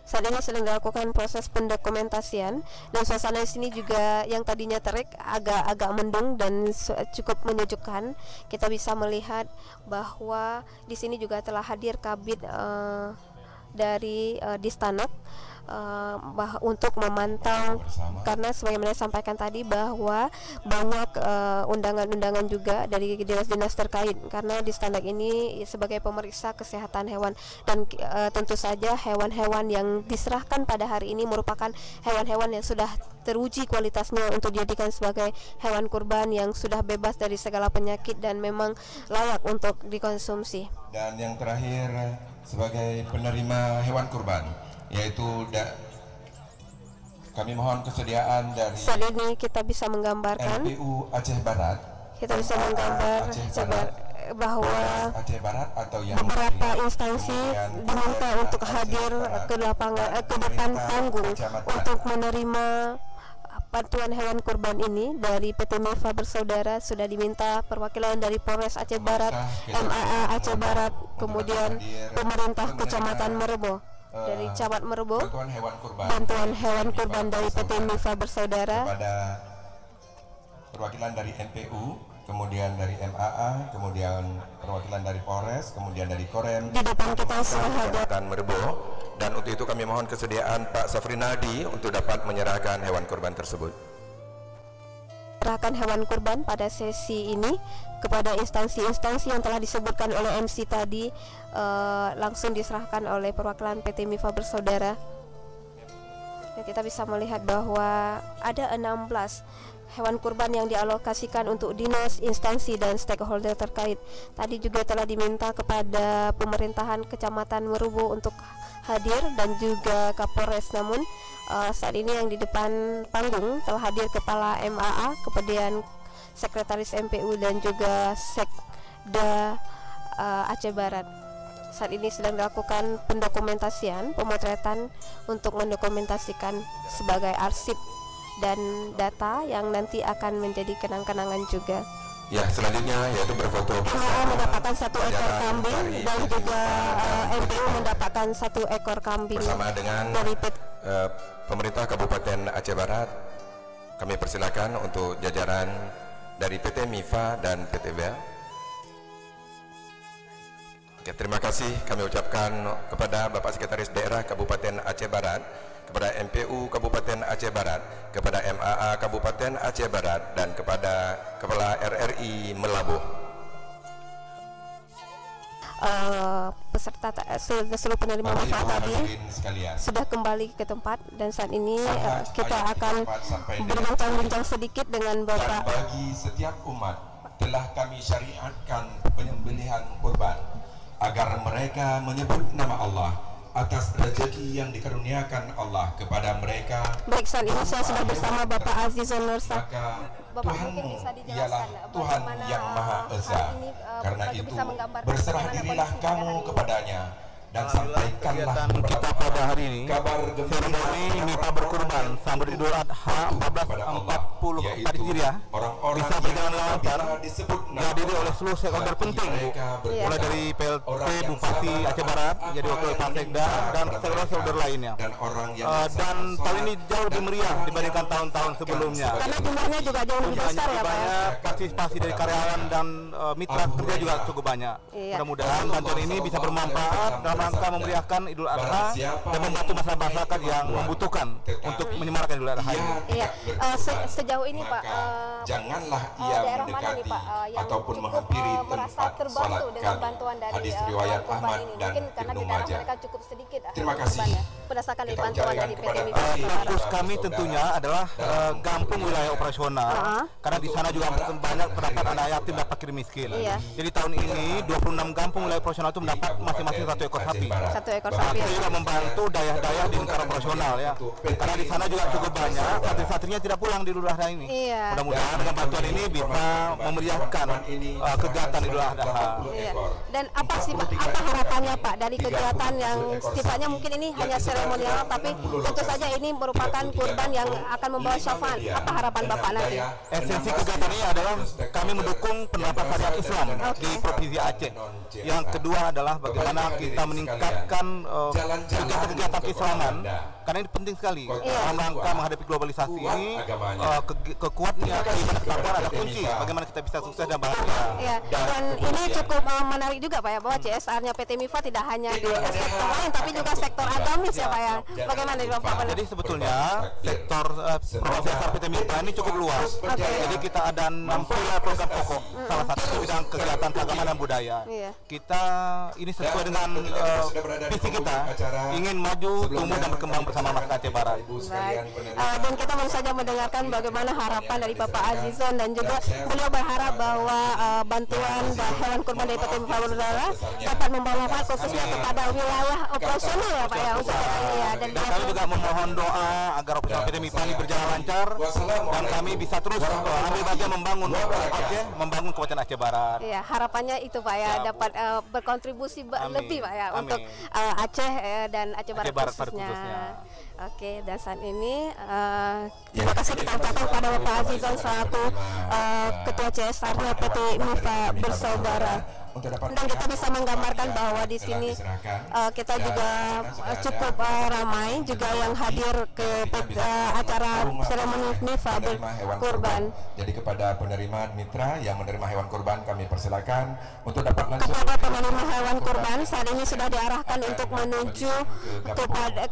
Saat ini sedang dilakukan proses pendokumentasian, dan suasana di sini juga yang tadinya terik agak mendung dan cukup menyejukkan. Kita bisa melihat bahwa di sini juga telah hadir kabid dari Distanak untuk memantau, karena sebagaimana disampaikan tadi bahwa banyak undangan-undangan juga dari dinas-dinas terkait, karena Distanak ini sebagai pemeriksa kesehatan hewan, dan tentu saja hewan-hewan yang diserahkan pada hari ini merupakan hewan-hewan yang sudah teruji kualitasnya untuk dijadikan sebagai hewan kurban yang sudah bebas dari segala penyakit dan memang layak untuk dikonsumsi.
Dan yang terakhir sebagai penerima hewan kurban, yaitu kami mohon kesediaan dari
saat ini kita bisa menggambarkan
MPU Aceh Barat,
kita bisa menggambar bahwa beberapa instansi diminta untuk hadir ke lapangan, ke depan panggung untuk menerima bantuan hewan kurban ini dari PT MIFA Bersaudara. Sudah diminta perwakilan dari Polres Aceh Barat, MAA Aceh Barat, kemudian pemerintah Kecamatan Merebo, dari Camat Merebo, bantuan hewan kurban dari PT MIFA Bersaudara,
kepada perwakilan dari MPU, kemudian dari MAA, kemudian perwakilan dari Polres, kemudian dari Korem.
Di depan kita sudah ada
Merebo, dan untuk itu kami mohon kesediaan Pak Safrinaldi untuk dapat menyerahkan hewan kurban tersebut.
Serahkan hewan kurban pada sesi ini kepada instansi-instansi yang telah disebutkan oleh MC tadi, langsung diserahkan oleh perwakilan PT MIFA Bersaudara. Dan kita bisa melihat bahwa ada 16 hewan kurban yang dialokasikan untuk dinas, instansi, dan stakeholder terkait. Tadi juga telah diminta kepada pemerintahan Kecamatan Merubo untuk hadir dan juga Kapolres, namun saat ini yang di depan panggung telah hadir Kepala MAA, kemudian Sekretaris MPU, dan juga Sekda Aceh Barat. Saat ini sedang dilakukan pendokumentasian, pemotretan untuk mendokumentasikan sebagai arsip dan data yang nanti akan menjadi kenang-kenangan juga.
Ya, selanjutnya yaitu berfoto
MAA mendapatkan 1 ekor kambing dan juga MPU mendapatkan 1 ekor kambing
bersama dengan
dari
pemerintah Kabupaten Aceh Barat. Kami persilakan untuk jajaran dari PT MIFA dan PT BEL. Oke, terima kasih kami ucapkan kepada Bapak Sekretaris Daerah Kabupaten Aceh Barat, kepada MPU Kabupaten Aceh Barat, kepada MAA Kabupaten Aceh Barat, dan kepada Kepala RRI Melabuh.
peserta seluruh penerima manfaat tadi sudah kembali ke tempat, dan saat ini kita akan berbincang-bincang sedikit dengan Bapak.
Bagi setiap umat telah kami syariatkan penyembelihan kurban agar mereka menyebut nama Allah atas rezeki yang dikaruniakan Allah kepada mereka.
Baik, saat ini saya sudah bersama Bapak Azizun Nursa. Bapak,
Tuhanmu ialah Tuhan yang Maha Esa. Karena itu berserah dirilah kamu kepadanya dan sampaikanlah
kita pada hari ini
kabar
seremoni mita berkurban sambut Idul Adha 1444 Hijriah bisa berjalan lancar dihadiri oleh seluruh stakeholder penting, mulai dari PLT Bupati Aceh Barat, jadi wakil Pak Sekda dan stakeholder lainnya. Dan tahun ini jauh lebih meriah dibandingkan tahun-tahun sebelumnya.
Karena jumlahnya juga jauh lebih besar ya Pak ya.
Partisipasi dari karyawan dan mitra kerja juga cukup banyak. Mudah-mudahan bantuan ini bisa bermanfaat dalam rangka memeriahkan Idul Adha dan membantu masyarakat yang membutuhkan untuk menyemarakan Idul Adha ini.
Iya, sejauh ini Pak,
janganlah ia mendekati ataupun menghampiri tempat sholat kami. Hadis riwayat Ahmad dan Ibnu Majah.
Mereka cukup sedikit.
Terima kasih.
Berdasarkan bantuan dari PT MIFA.
Fokus kami tentunya adalah Gampung wilayah operasional, karena di sana juga banyak terdapat anak yatim dan fakir miskin. Jadi tahun ini 26 Gampung wilayah operasional itu mendapat masing-masing 1 ekor sapi.
1 ekor sapi.
Itu juga membantu dayah-dayah di lingkaran operasional ya. Karena di sana juga cukup banyak santri-santrinya tidak pulang di Idul Adha ini. Mudah-mudahan dengan bantuan ini bisa memeriahkan kegiatan Idul Adha.
Dan apa sih Pak, apa harapannya Pak dari kegiatan yang sifatnya mungkin ini hanya seremonial, tapi tentu saja ini merupakan kurban yang akan membawa syafaat. Apa harapan Bapak nanti?
Esensi kegiatan ini adalah kami mendukung penerapan syariat Islam di Provinsi Aceh. Yang kedua adalah bagaimana kita meningkatkan kegiatan keislaman, karena ini penting sekali dalam rangka menghadapi globalisasi ini. Kekuatan keimanan ada kunci bagaimana kita bisa sukses dan bahagia.
Dan ini cukup menarik juga Pak ya, bahwa CSR-nya PT MIFA tidak hanya di sektor lain tapi juga sektor agamis ya Pak ya. Bagaimana di Bapak?
Jadi sebetulnya sektor CSR PT MIFA ini cukup luas. Jadi kita ada 6 pilar program pokok. Salah satu bidang kegiatan keagamaan dan budaya. Kita ini sesuai dengan visi kita, ingin maju, tumbuh dan berkembang bersama masyarakat Aceh Barat.
Dan kita baru saja mendengarkan bagaimana harapan dari Bapak Azizon, dan juga beliau berharap bahwa bantuan hewan kurban dari PT MIFA Bersaudara dapat membawa manfaat khususnya kepada wilayah operasional ya Pak ya. Dan
kami juga memohon doa agar operasional PT MIFA ini berjalan lancar dan kami bisa terus ambil bagian membangun Aceh, membangun Kabupaten Aceh Barat.
Iya, harapannya itu Pak ya, dapat berkontribusi lebih Pak ya untuk Aceh dan Aceh Barat khususnya. Oke, dan saat ini terima kasih kita ucapkan kepada Bapak Azizon selaku Ketua CSR-nya PT MIFA Bersaudara. Dan kita bisa menggambarkan bahwa di sini kita juga cukup ramai juga yang hadir ke acara seremoni MIFA berkurban.
Jadi kepada penerima mitra yang menerima hewan kurban, kami persilakan untuk dapat langsung.
Kepada penerima hewan kurban saat ini sudah diarahkan untuk menuju kepada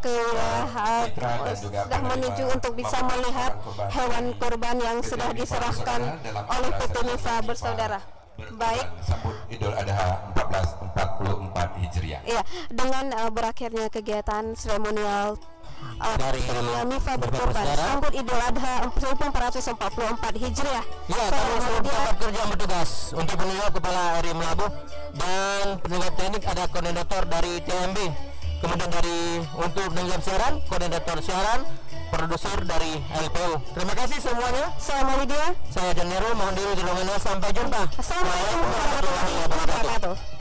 sudah menuju untuk bisa melihat hewan kurban yang sudah diserahkan oleh PT MIFA Bersaudara. Baik,
sambut Idul Adha 1444 Hijriah.
Iya, dengan berakhirnya kegiatan seremonial dari MIFA berkurban sambut Idul Adha 1444 Hijriah.
Ya, kami seluruh tempat kerja bertugas untuk menjawab Kepala RI Melabuh dan penegak teknik ada koordinator dari TMB. Kemudian untuk penyelenggara siaran, koordinator siaran, produser dari LPU. Terima kasih semuanya.
Saya Maulidia.
Saya Janero, mohon diri di ruangannya. Sampai jumpa.
Assalamualaikum warahmatullahi wabarakatuh.